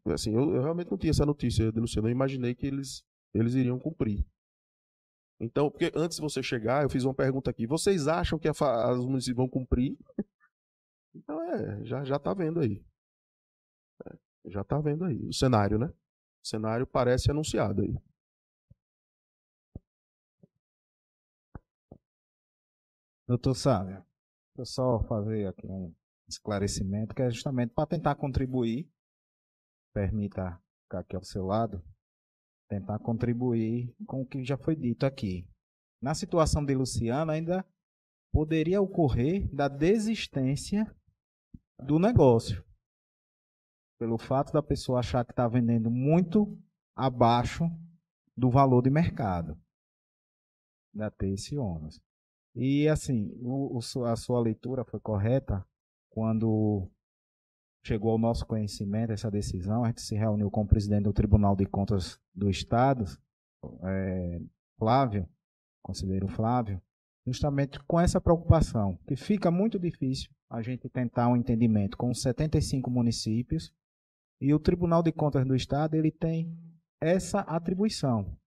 assim, eu realmente não tinha essa notícia de Luciano. Eu imaginei que eles iriam cumprir. Então, porque antes de você chegar, eu fiz uma pergunta aqui. Vocês acham que os municípios vão cumprir? Então já está vendo aí. Já está vendo aí o cenário, né? O cenário parece anunciado aí. Doutor Sávio, eu só fazer aqui um esclarecimento que é justamente para tentar contribuir, permita ficar aqui ao seu lado, tentar contribuir com o que já foi dito aqui. Na situação de Luciano, ainda poderia ocorrer da desistência do negócio, pelo fato da pessoa achar que está vendendo muito abaixo do valor de mercado. Ainda ter esse ônus. E assim, a sua leitura foi correta quando chegou ao nosso conhecimento essa decisão. A gente se reuniu com o presidente do Tribunal de Contas do Estado, Flávio, conselheiro Flávio, justamente com essa preocupação, que fica muito difícil a gente tentar um entendimento com 75 municípios, e o Tribunal de Contas do Estado ele tem essa atribuição,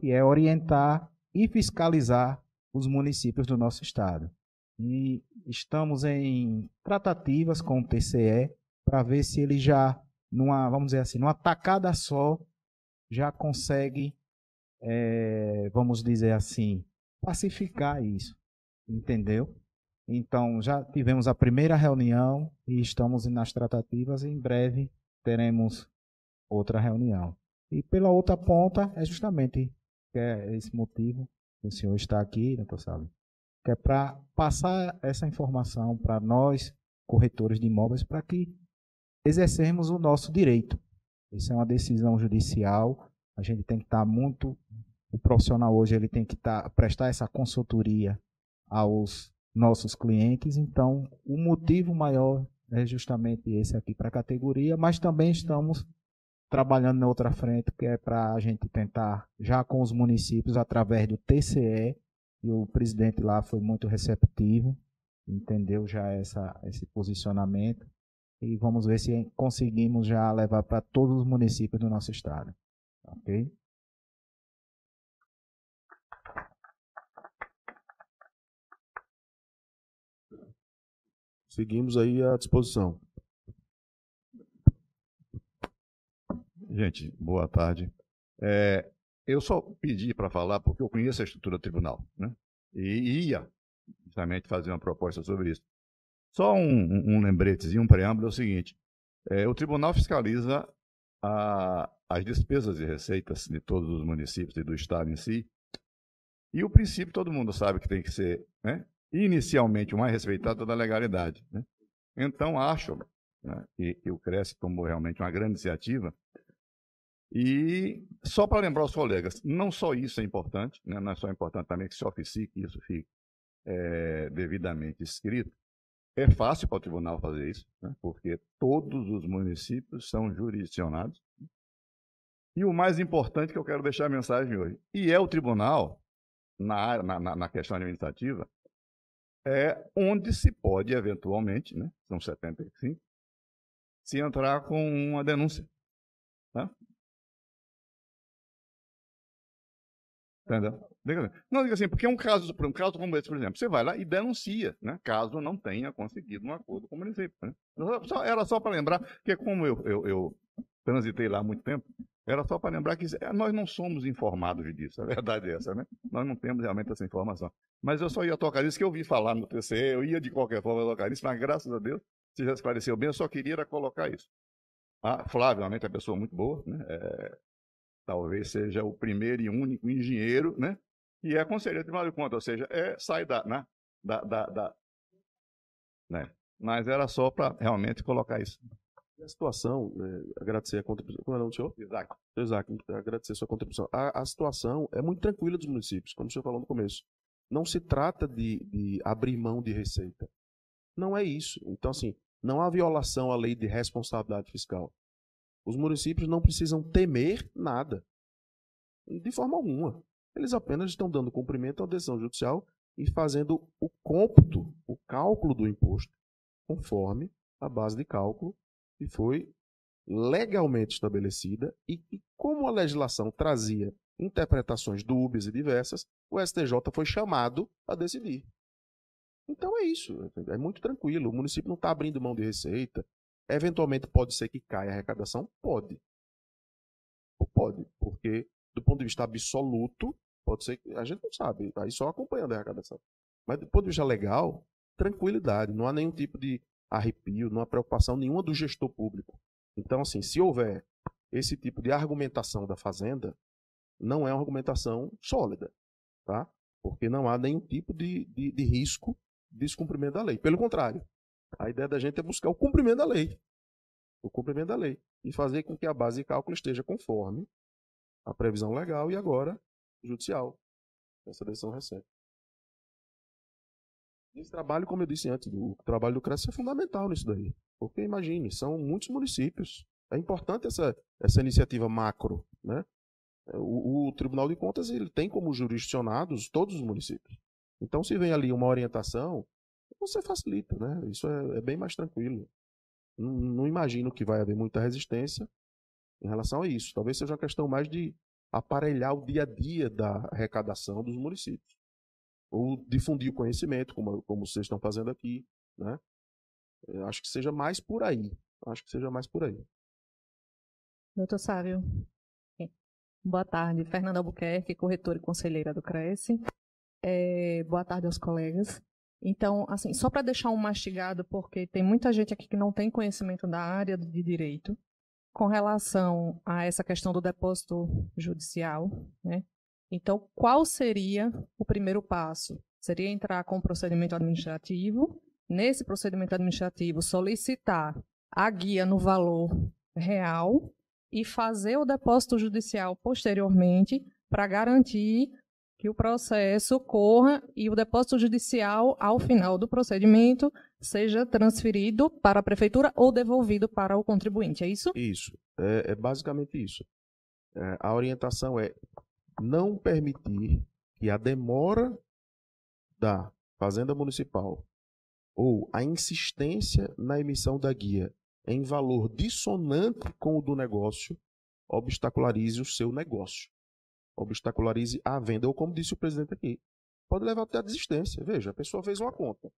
que é orientar e fiscalizar os municípios do nosso estado. E estamos em tratativas com o TCE para ver se ele já, vamos dizer assim, numa tacada só, já consegue, vamos dizer assim, pacificar isso. Entendeu? Então, já tivemos a primeira reunião e estamos nas tratativas e em breve teremos outra reunião. E pela outra ponta, é justamente esse motivo que o senhor está aqui, doutor Sávio, que é para passar essa informação para nós, corretores de imóveis, para que exercemos o nosso direito. Isso é uma decisão judicial, a gente tem que estar muito, o profissional hoje ele tem que prestar essa consultoria aos nossos clientes, então o motivo maior é justamente esse aqui para a categoria, mas também estamos trabalhando na outra frente, que é para a gente tentar, já com os municípios, através do TCE, e o presidente lá foi muito receptivo, entendeu já esse posicionamento, e vamos ver se conseguimos já levar para todos os municípios do nosso estado. Ok? Seguimos aí à disposição. Gente, boa tarde. Eu só pedi para falar porque eu conheço a estrutura do tribunal, né? E ia justamente fazer uma proposta sobre isso. Só um lembretezinho, um preâmbulo é o seguinte: o tribunal fiscaliza as despesas e receitas de todos os municípios e do estado em si. E o princípio todo mundo sabe que tem que ser, né, inicialmente o mais respeitado da legalidade, né? Então acho, né, que o CRES tomou realmente uma grande iniciativa. E só para lembrar os colegas, não só isso é importante, né, não é só importante também que se oficie, que isso fique devidamente escrito. É fácil para o tribunal fazer isso, né, porque todos os municípios são jurisdicionados. E o mais importante que eu quero deixar a mensagem hoje, e é o tribunal, na questão administrativa, onde se pode, eventualmente, né, são 75, se entrar com uma denúncia. Tá? Entendeu? Não, diga assim, porque um caso como esse, por exemplo, você vai lá e denuncia, né, caso não tenha conseguido um acordo com o município. Né? Era só para lembrar, que como eu transitei lá há muito tempo, era só para lembrar que nós não somos informados disso, a verdade é essa, né? Nós não temos realmente essa informação. Mas eu só ia tocar isso, que eu ouvi falar no TCE, eu ia de qualquer forma tocar isso, mas graças a Deus, você já esclareceu bem, eu só queria colocar isso. A Flávia, realmente, é uma pessoa muito boa, né? Talvez seja o primeiro e único engenheiro, né? E é conselheiro de Tribunal de Contas, ou seja, sai né? Né? Mas era só para realmente colocar isso. A situação, agradecer a contribuição. Como é o nome do senhor? Isaac. Isaac, agradecer a sua contribuição. A situação é muito tranquila dos municípios, como o senhor falou no começo. Não se trata de abrir mão de receita. Não é isso. Então, assim, não há violação à lei de responsabilidade fiscal. Os municípios não precisam temer nada, de forma alguma. Eles apenas estão dando cumprimento à decisão judicial e fazendo o cômputo, o cálculo do imposto, conforme a base de cálculo que foi legalmente estabelecida e que, como a legislação trazia interpretações dúbias e diversas, o STJ foi chamado a decidir. Então é isso, é muito tranquilo. O município não está abrindo mão de receita. Eventualmente pode ser que caia a arrecadação? Pode. Pode, porque do ponto de vista absoluto, pode ser que a gente não sabe, aí só acompanhando a arrecadação. Mas do ponto de vista legal, tranquilidade, não há nenhum tipo de arrepio, não há preocupação nenhuma do gestor público. Então, assim, se houver esse tipo de argumentação da Fazenda, não é uma argumentação sólida, tá? Porque não há nenhum tipo de risco de descumprimento da lei. Pelo contrário, a ideia da gente é buscar o cumprimento da lei. O cumprimento da lei. E fazer com que a base de cálculo esteja conforme a previsão legal e agora judicial. Essa decisão recente. Esse trabalho, como eu disse antes, o trabalho do CRES é fundamental nisso daí. Porque, imagine, são muitos municípios. É importante essa iniciativa macro, né? O Tribunal de Contas ele tem como jurisdicionados todos os municípios. Então, se vem ali uma orientação, você facilita, né? Isso é bem mais tranquilo. Não imagino que vai haver muita resistência em relação a isso. Talvez seja uma questão mais de aparelhar o dia a dia da arrecadação dos municípios. Ou difundir o conhecimento, como vocês estão fazendo aqui, né? Eu acho que seja mais por aí. Doutor Sávio. Boa tarde. Fernanda Albuquerque, corretora e conselheira do CRES. Boa tarde aos colegas. Então, assim, só para deixar um mastigado, porque tem muita gente aqui que não tem conhecimento da área de direito, com relação a essa questão do depósito judicial, né? Então, qual seria o primeiro passo? Seria entrar com o procedimento administrativo, nesse procedimento administrativo solicitar a guia no valor real e fazer o depósito judicial posteriormente para garantir que o processo corra e o depósito judicial, ao final do procedimento, seja transferido para a prefeitura ou devolvido para o contribuinte, é isso? Isso, é basicamente isso. A orientação é não permitir que a demora da Fazenda Municipal ou a insistência na emissão da guia em valor dissonante com o do negócio obstacularize o seu negócio. Obstacularize a venda, ou como disse o presidente aqui, pode levar até a desistência. Veja, a pessoa fez uma conta.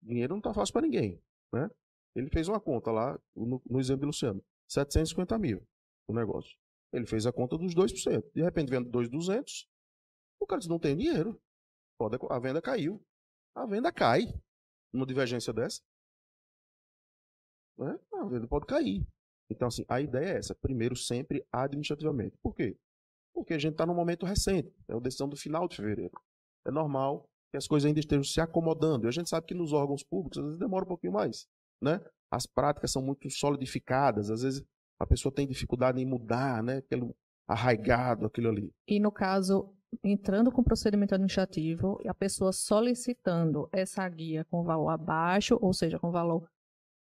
Dinheiro não está fácil para ninguém, né? Ele fez uma conta lá, no exemplo de Luciano, 750 mil o negócio. Ele fez a conta dos 2%. De repente, vendo 2.200, o cara diz, não tem dinheiro. A venda caiu. A venda cai numa divergência dessa. Né? A venda pode cair. Então, assim, a ideia é essa. Primeiro, sempre administrativamente. Por quê? Porque a gente está num momento recente. É a decisão do final de fevereiro. É normal que as coisas ainda estejam se acomodando. E a gente sabe que nos órgãos públicos, às vezes, demora um pouquinho mais. Né? As práticas são muito solidificadas. Às vezes, a pessoa tem dificuldade em mudar, né? Aquilo arraigado, aquilo ali. E, no caso, entrando com procedimento administrativo, e a pessoa solicitando essa guia com valor abaixo, ou seja, com valor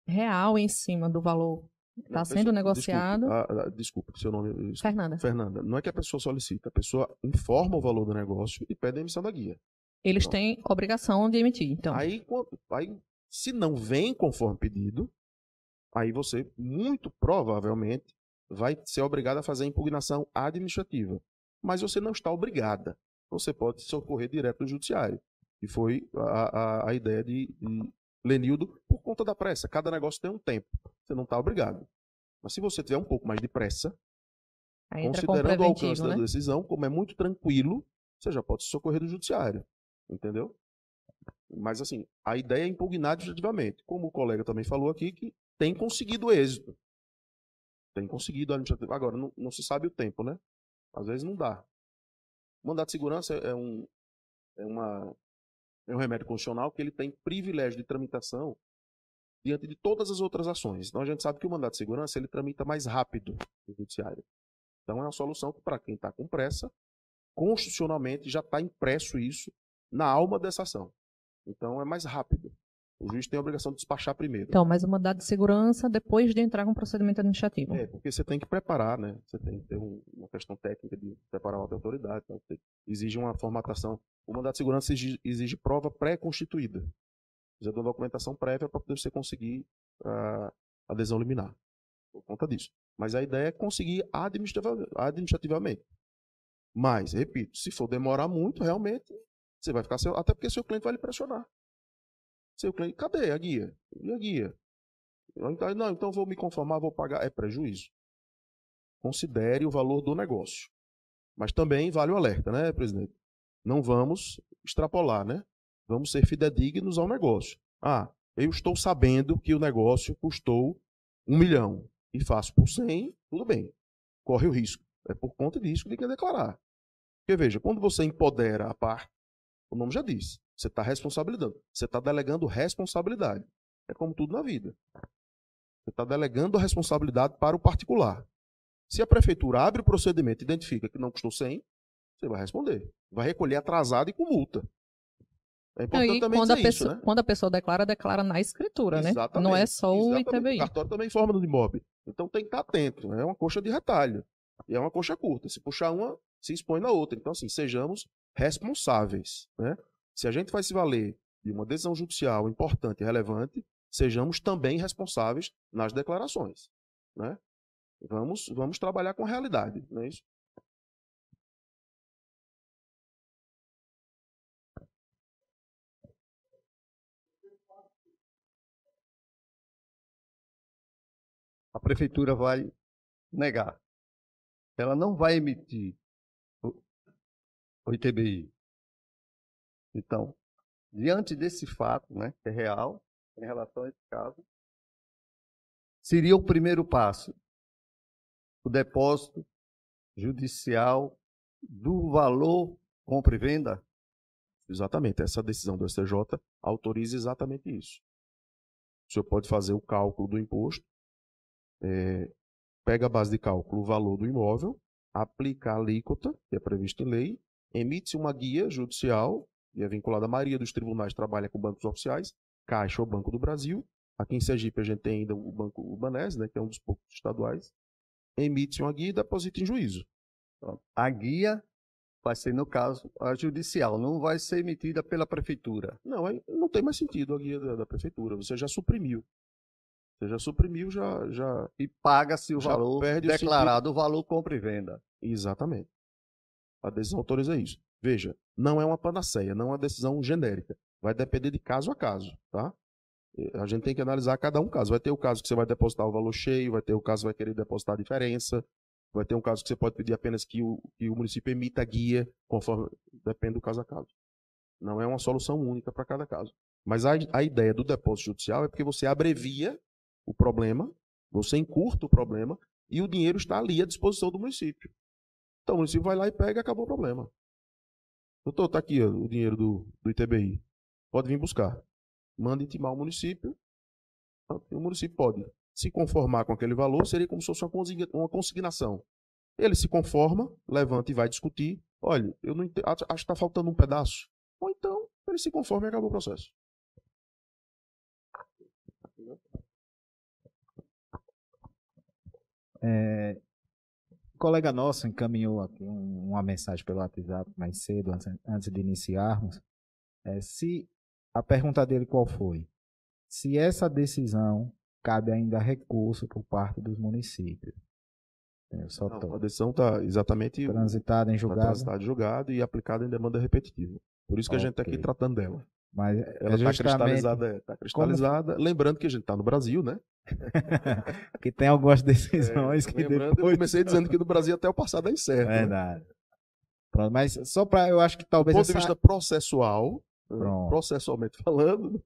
real em cima do valor que está sendo negociado. Desculpe, seu nome. Desculpe. Fernanda. Fernanda, não é que a pessoa solicita, a pessoa informa o valor do negócio e pede a emissão da guia. Eles então, têm obrigação de emitir. Então. Aí, se não vem conforme pedido, aí você, muito provavelmente, vai ser obrigado a fazer a impugnação administrativa. Mas você não está obrigada. Você pode socorrer direto do judiciário. E foi a ideia de Lenildo, por conta da pressa. Cada negócio tem um tempo. Você não está obrigado. Mas se você tiver um pouco mais de pressa, considerando o alcance da decisão, como é muito tranquilo, você já pode socorrer do judiciário. Entendeu? Mas, assim, a ideia é impugnar administrativamente. Como o colega também falou aqui, que tem conseguido êxito. Tem conseguido administrativo. Agora, não se sabe o tempo, né? Às vezes não dá. O mandato de segurança é um remédio constitucional que ele tem privilégio de tramitação diante de todas as outras ações. Então a gente sabe que o mandato de segurança ele tramita mais rápido no judiciário. Então é uma solução que, para quem está com pressa, constitucionalmente já está impresso isso na alma dessa ação. Então é mais rápido. O juiz tem a obrigação de despachar primeiro. Então, mas o mandado de segurança depois de entrar com o procedimento administrativo. É, porque você tem que preparar, né? Você tem que ter uma questão técnica de preparar uma autoridade. Então, exige uma formatação. O mandado de segurança exige prova pré-constituída. Precisa de uma documentação prévia para poder você conseguir a adesão liminar. Por conta disso. Mas a ideia é conseguir administrativamente. Mas, repito, se for demorar muito, realmente, você vai ficar... Até porque seu cliente vai lhe pressionar. Seu cliente, cadê a guia? E a guia? Não, então vou me conformar, vou pagar. É prejuízo. Considere o valor do negócio. Mas também vale o alerta, né, presidente? Não vamos extrapolar, né? Vamos ser fidedignos ao negócio. Eu estou sabendo que o negócio custou 1 milhão e faço por 100, tudo bem. Corre o risco. É por conta disso que tem que declarar. Porque, veja, quando você empodera a parte, o nome já diz, você está responsabilizando. Você está delegando responsabilidade. É como tudo na vida. Você está delegando a responsabilidade para o particular. Se a prefeitura abre o procedimento e identifica que não custou 100, você vai responder. Vai recolher atrasado e com multa. É importante também dizer isso, né? Quando a pessoa declara na escritura, né? Não é só o ITBI. O cartório também informa no IMOB. Então tem que estar atento. É uma coxa de retalho. E é uma coxa curta. Se puxar uma, se expõe na outra. Então, assim, sejamos responsáveis, né? Se a gente vai se valer de uma decisão judicial importante e relevante, sejamos também responsáveis nas declarações, né? Vamos trabalhar com a realidade, não é isso? A prefeitura vai negar. Ela não vai emitir o ITBI. Então, diante desse fato, né, que é real, em relação a esse caso, seria o primeiro passo, o depósito judicial do valor compra e venda? Exatamente, essa decisão do STJ autoriza exatamente isso. O senhor pode fazer o cálculo do imposto, pega a base de cálculo o valor do imóvel, aplica a alíquota, que é prevista em lei, emite-se uma guia judicial, e é vinculada à maioria dos tribunais que trabalha com bancos oficiais, Caixa ou Banco do Brasil. Aqui em Sergipe a gente tem ainda o Banco Urbanese, né, que é um dos poucos estaduais. Emite-se uma guia e deposita em juízo. A guia vai ser, no caso, a judicial, não vai ser emitida pela prefeitura. Não tem mais sentido a guia da prefeitura, você já suprimiu. Você já suprimiu, já E paga-se o Já valor perde o declarado, o valor compra e venda. Exatamente. A decisão autoriza isso. Veja, não é uma panaceia, não é uma decisão genérica. Vai depender de caso a caso, tá? A gente tem que analisar cada um caso. Vai ter o caso que você vai depositar o valor cheio, vai ter o caso que vai querer depositar a diferença, vai ter um caso que você pode pedir apenas que o município emita a guia, conforme depende do caso a caso. Não é uma solução única para cada caso. Mas a ideia do depósito judicial é porque você abrevia o problema, você encurta o problema e o dinheiro está ali à disposição do município. Então o município vai lá e pega e acabou o problema. Doutor, está aqui ó, o dinheiro do ITBI. Pode vir buscar. Manda intimar o município. O município pode se conformar com aquele valor, seria como se fosse uma consignação. Ele se conforma, levanta e vai discutir. Olha, eu não entendo, acho que está faltando um pedaço. Ou então, ele se conforma e acabou o processo. Um colega nosso encaminhou aqui uma mensagem pelo WhatsApp mais cedo, antes de iniciarmos. Se a pergunta dele qual foi? Se essa decisão cabe ainda recurso por parte dos municípios. A decisão está exatamente transitada em julgado. Transitada em julgado e aplicada em demanda repetitiva. Por isso que a gente está aqui tratando dela. Mas ela está cristalizada. Tá cristalizada. Como... Lembrando que a gente está no Brasil, né? Que tem algumas decisões que lembrando, depois... eu comecei dizendo que no Brasil até o passado é incerto. Verdade. Né? Pronto, mas só para eu acho que talvez... Do ponto de vista processual, processualmente falando,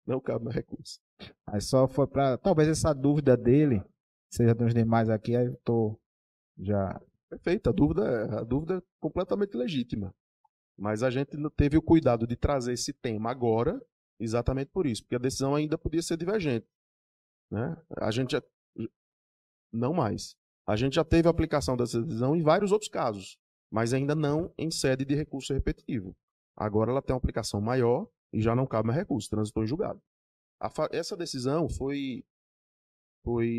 não cabe mais recurso. Aí só foi para... Talvez essa dúvida dele seja dos demais aqui, aí eu estou já... Perfeito, a dúvida é completamente legítima. Mas a gente teve o cuidado de trazer esse tema agora, exatamente por isso, porque a decisão ainda podia ser divergente. Né? A gente já... Não mais. A gente já teve a aplicação dessa decisão em vários outros casos, mas ainda não em sede de recurso repetitivo. Agora ela tem uma aplicação maior e já não cabe mais recurso, transitou em julgado. Essa decisão foi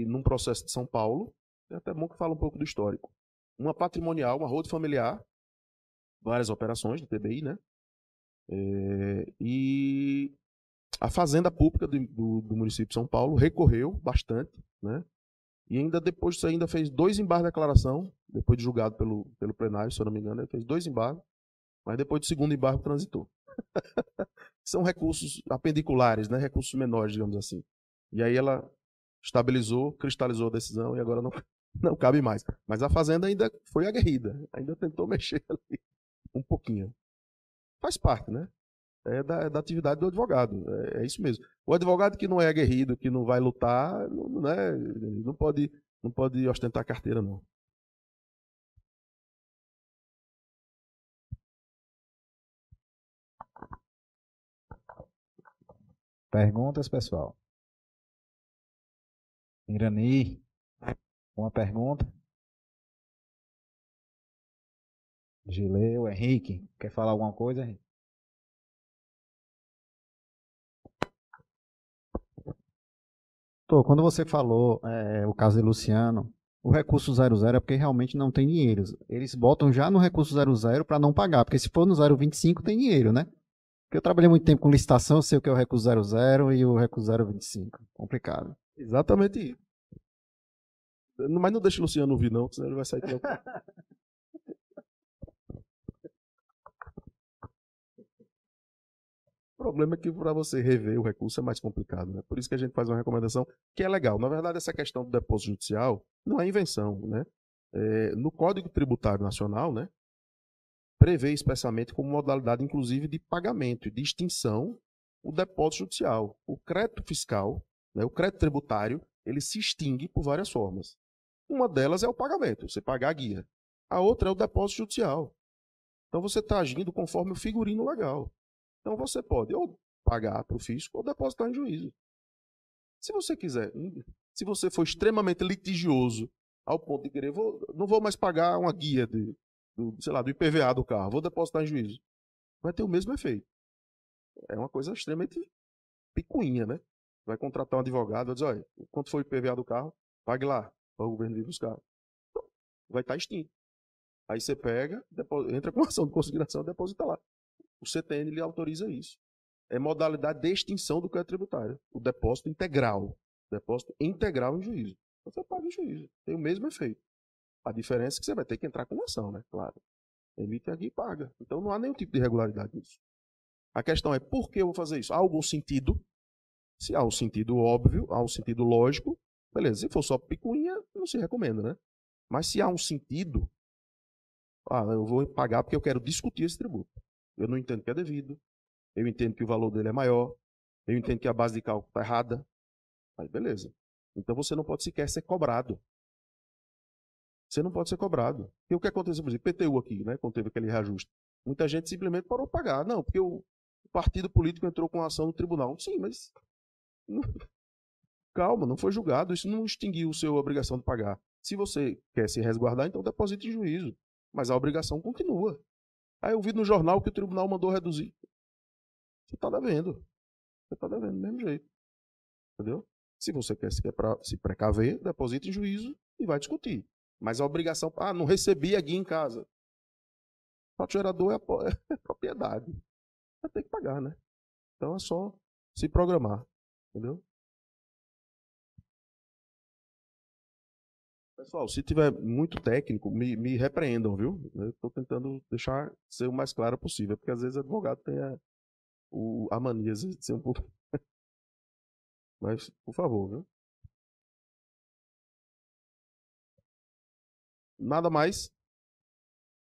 num processo de São Paulo, é até bom que fala um pouco do histórico. Uma patrimonial, uma road familiar, várias operações do TBI, né? E a Fazenda Pública do município de São Paulo recorreu bastante, né? E ainda depois disso ainda fez 2 embargos de declaração, depois de julgado pelo plenário, se eu não me engano, ele fez 2 embargos, mas depois do segundo embargo transitou. São recursos apendiculares, né? Recursos menores, digamos assim. E aí ela estabilizou, cristalizou a decisão e agora não cabe mais. Mas a Fazenda ainda foi aguerrida, ainda tentou mexer ali um pouquinho. Faz parte, né? É da atividade do advogado, é isso mesmo. O advogado que não é aguerrido, que não vai lutar, não pode ostentar carteira, não. Perguntas, pessoal? Irani, uma pergunta? Gileu, Henrique, quer falar alguma coisa, Henrique? Quando você falou o caso de Luciano, o recurso 00 é porque realmente não tem dinheiro. Eles botam já no recurso 00 para não pagar, porque se for no 025 tem dinheiro, né? Porque eu trabalhei muito tempo com licitação, eu sei o que é o recurso 00 e o recurso 025. Complicado. Exatamente isso. Mas não deixa o Luciano ouvir, não, senão ele vai sair. O problema é que para você rever o recurso é mais complicado, né? Por isso que a gente faz uma recomendação que é legal. Na verdade, essa questão do depósito judicial não é invenção, né? No Código Tributário Nacional, né, prevê especialmente como modalidade, inclusive, de pagamento e de extinção o depósito judicial. O crédito fiscal, né, o crédito tributário, ele se extingue por várias formas. Uma delas é o pagamento, você pagar a guia. A outra é o depósito judicial. Então você está agindo conforme o figurino legal. Então você pode ou pagar para o fisco ou depositar em juízo. Se você quiser, se você for extremamente litigioso ao ponto de querer, não vou mais pagar uma guia do IPVA do carro, vou depositar em juízo. Vai ter o mesmo efeito. É uma coisa extremamente picuinha, né? Vai contratar um advogado, vai dizer, olha, quanto foi o IPVA do carro, pague lá, para o governo vir buscar. Então, vai estar extinto. Aí você pega, entra com ação de consignação e deposita lá. O CTN lhe autoriza isso. É modalidade de extinção do crédito tributário. O depósito integral. Depósito integral em juízo. Você paga em juízo. Tem o mesmo efeito. A diferença é que você vai ter que entrar com ação, né? Claro. Emite aqui e paga. Então não há nenhum tipo de irregularidade nisso. A questão é por que eu vou fazer isso? Há algum sentido? Se há um sentido óbvio, há um sentido lógico, beleza. Se for só picuinha, não se recomenda, né? Mas se há um sentido, eu vou pagar porque eu quero discutir esse tributo. Eu não entendo que é devido, eu entendo que o valor dele é maior, eu entendo que a base de cálculo está errada. Aí beleza. Então você não pode sequer ser cobrado. Você não pode ser cobrado. E o que aconteceu, por exemplo, PTU aqui, né, quando teve aquele reajuste? Muita gente simplesmente parou de pagar. Não, porque o partido político entrou com ação no tribunal. Sim, mas calma, não foi julgado. Isso não extinguiu a sua obrigação de pagar. Se você quer se resguardar, então deposite em juízo. Mas a obrigação continua. Aí eu vi no jornal que o tribunal mandou reduzir. Você está devendo. Você está devendo do mesmo jeito. Entendeu? Se você quer se precaver, deposite em juízo e vai discutir. Mas a obrigação, não recebi a guia em casa. O fato gerador é propriedade. Vai ter que pagar, né? Então é só se programar. Entendeu? Pessoal, se tiver muito técnico, me repreendam, viu? Eu estou tentando deixar ser o mais claro possível, porque às vezes o advogado tem a mania de ser um pouco... Mas, por favor, viu? Nada mais?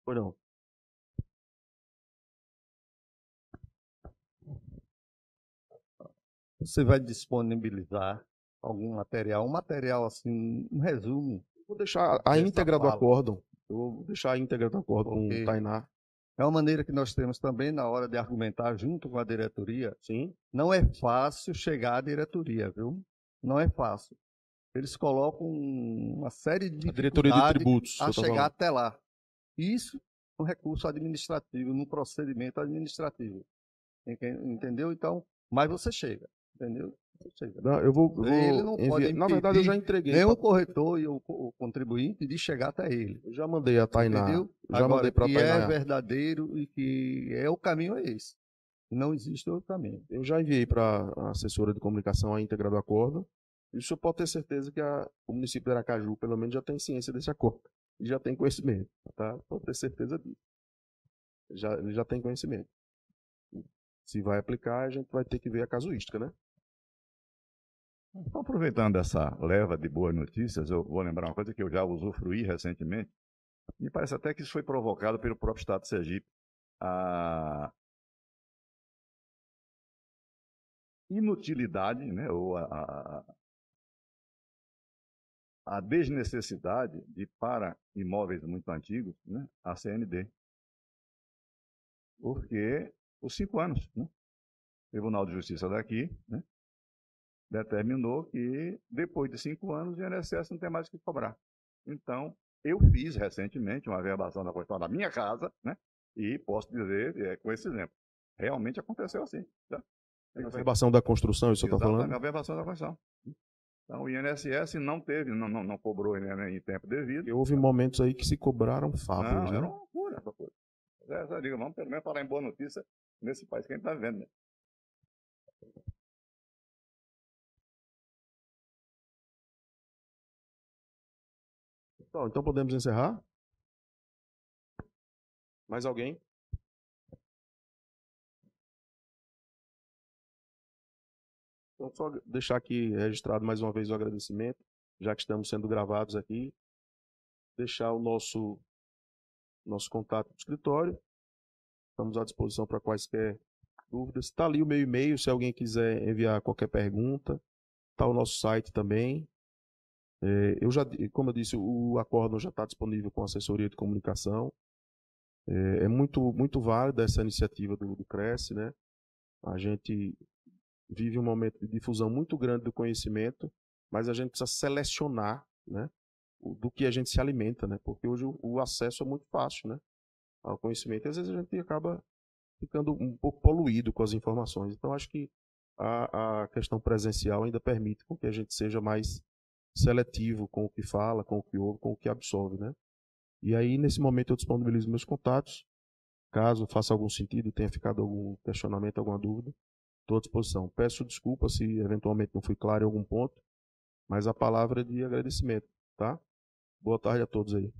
Ou não? Você vai disponibilizar algum material, um material assim, um resumo? Vou deixar a íntegra do acórdão. Eu vou deixar a íntegra do acórdão com o Tainá. É uma maneira que nós temos também na hora de argumentar junto com a diretoria. Sim. Não é fácil chegar à diretoria, viu? Não é fácil. Eles colocam uma série de diretoria de tributos a chegar até lá. Isso no recurso administrativo, no procedimento administrativo. Entendeu? Então, mas você chega. Entendeu? Você chega. Não, eu vou ele não enviar. pode Na verdade, eu já entreguei. Nem o corretor e o contribuinte de chegar até ele. Eu já mandei a Tainá. Entendeu? Já Agora, mandei para a que Tainá. é verdadeiro e que o caminho é esse. Não existe outro caminho. Eu já enviei para a assessora de comunicação a íntegra do acordo. E o senhor pode ter certeza que o município de Aracaju, pelo menos, já tem ciência desse acordo. E já tem conhecimento. Tá? Pode ter certeza disso. Ele já tem conhecimento. Se vai aplicar, a gente vai ter que ver a casuística, né? Então, aproveitando essa leva de boas notícias, eu vou lembrar uma coisa que eu já usufruí recentemente. Me parece até que isso foi provocado pelo próprio Estado de Sergipe. A inutilidade, né, ou a desnecessidade de, para imóveis muito antigos, né, a CND. Porque os 5 anos, né, o Tribunal de Justiça daqui, né, determinou que depois de 5 anos o INSS não tem mais o que cobrar. Então, eu fiz recentemente uma verbação da questão da minha casa, né, e posso dizer, com esse exemplo, realmente aconteceu assim. Tá? A verbação da construção, isso que eu estou falando? A verbação da construção. Então, o INSS não teve, não cobrou em tempo devido. E houve momentos aí que se cobraram favos, né? Era uma loucura essa coisa. Eu digo, vamos pelo menos falar em boa notícia nesse país que a gente está vivendo, né? Então podemos encerrar? Mais alguém? Então, só deixar aqui registrado mais uma vez o agradecimento, já que estamos sendo gravados aqui. Deixar o nosso contato no escritório. Estamos à disposição para quaisquer dúvidas. Está ali o meu e-mail, se alguém quiser enviar qualquer pergunta. Está o nosso site também. Como eu disse, o acórdão já está disponível com assessoria de comunicação. É muito, muito válida essa iniciativa do Cresce, né? A gente vive um momento de difusão muito grande do conhecimento, mas a gente precisa selecionar, né, do que a gente se alimenta, né? Porque hoje o acesso é muito fácil, né, ao conhecimento. E às vezes a gente acaba ficando um pouco poluído com as informações. Então acho que a questão presencial ainda permite com que a gente seja mais seletivo com o que fala, com o que ouve, com o que absorve, né? E aí, nesse momento, eu disponibilizo meus contatos. Caso faça algum sentido, tenha ficado algum questionamento, alguma dúvida, estou à disposição. Peço desculpa se eventualmente não fui claro em algum ponto, mas a palavra é de agradecimento, tá? Boa tarde a todos aí.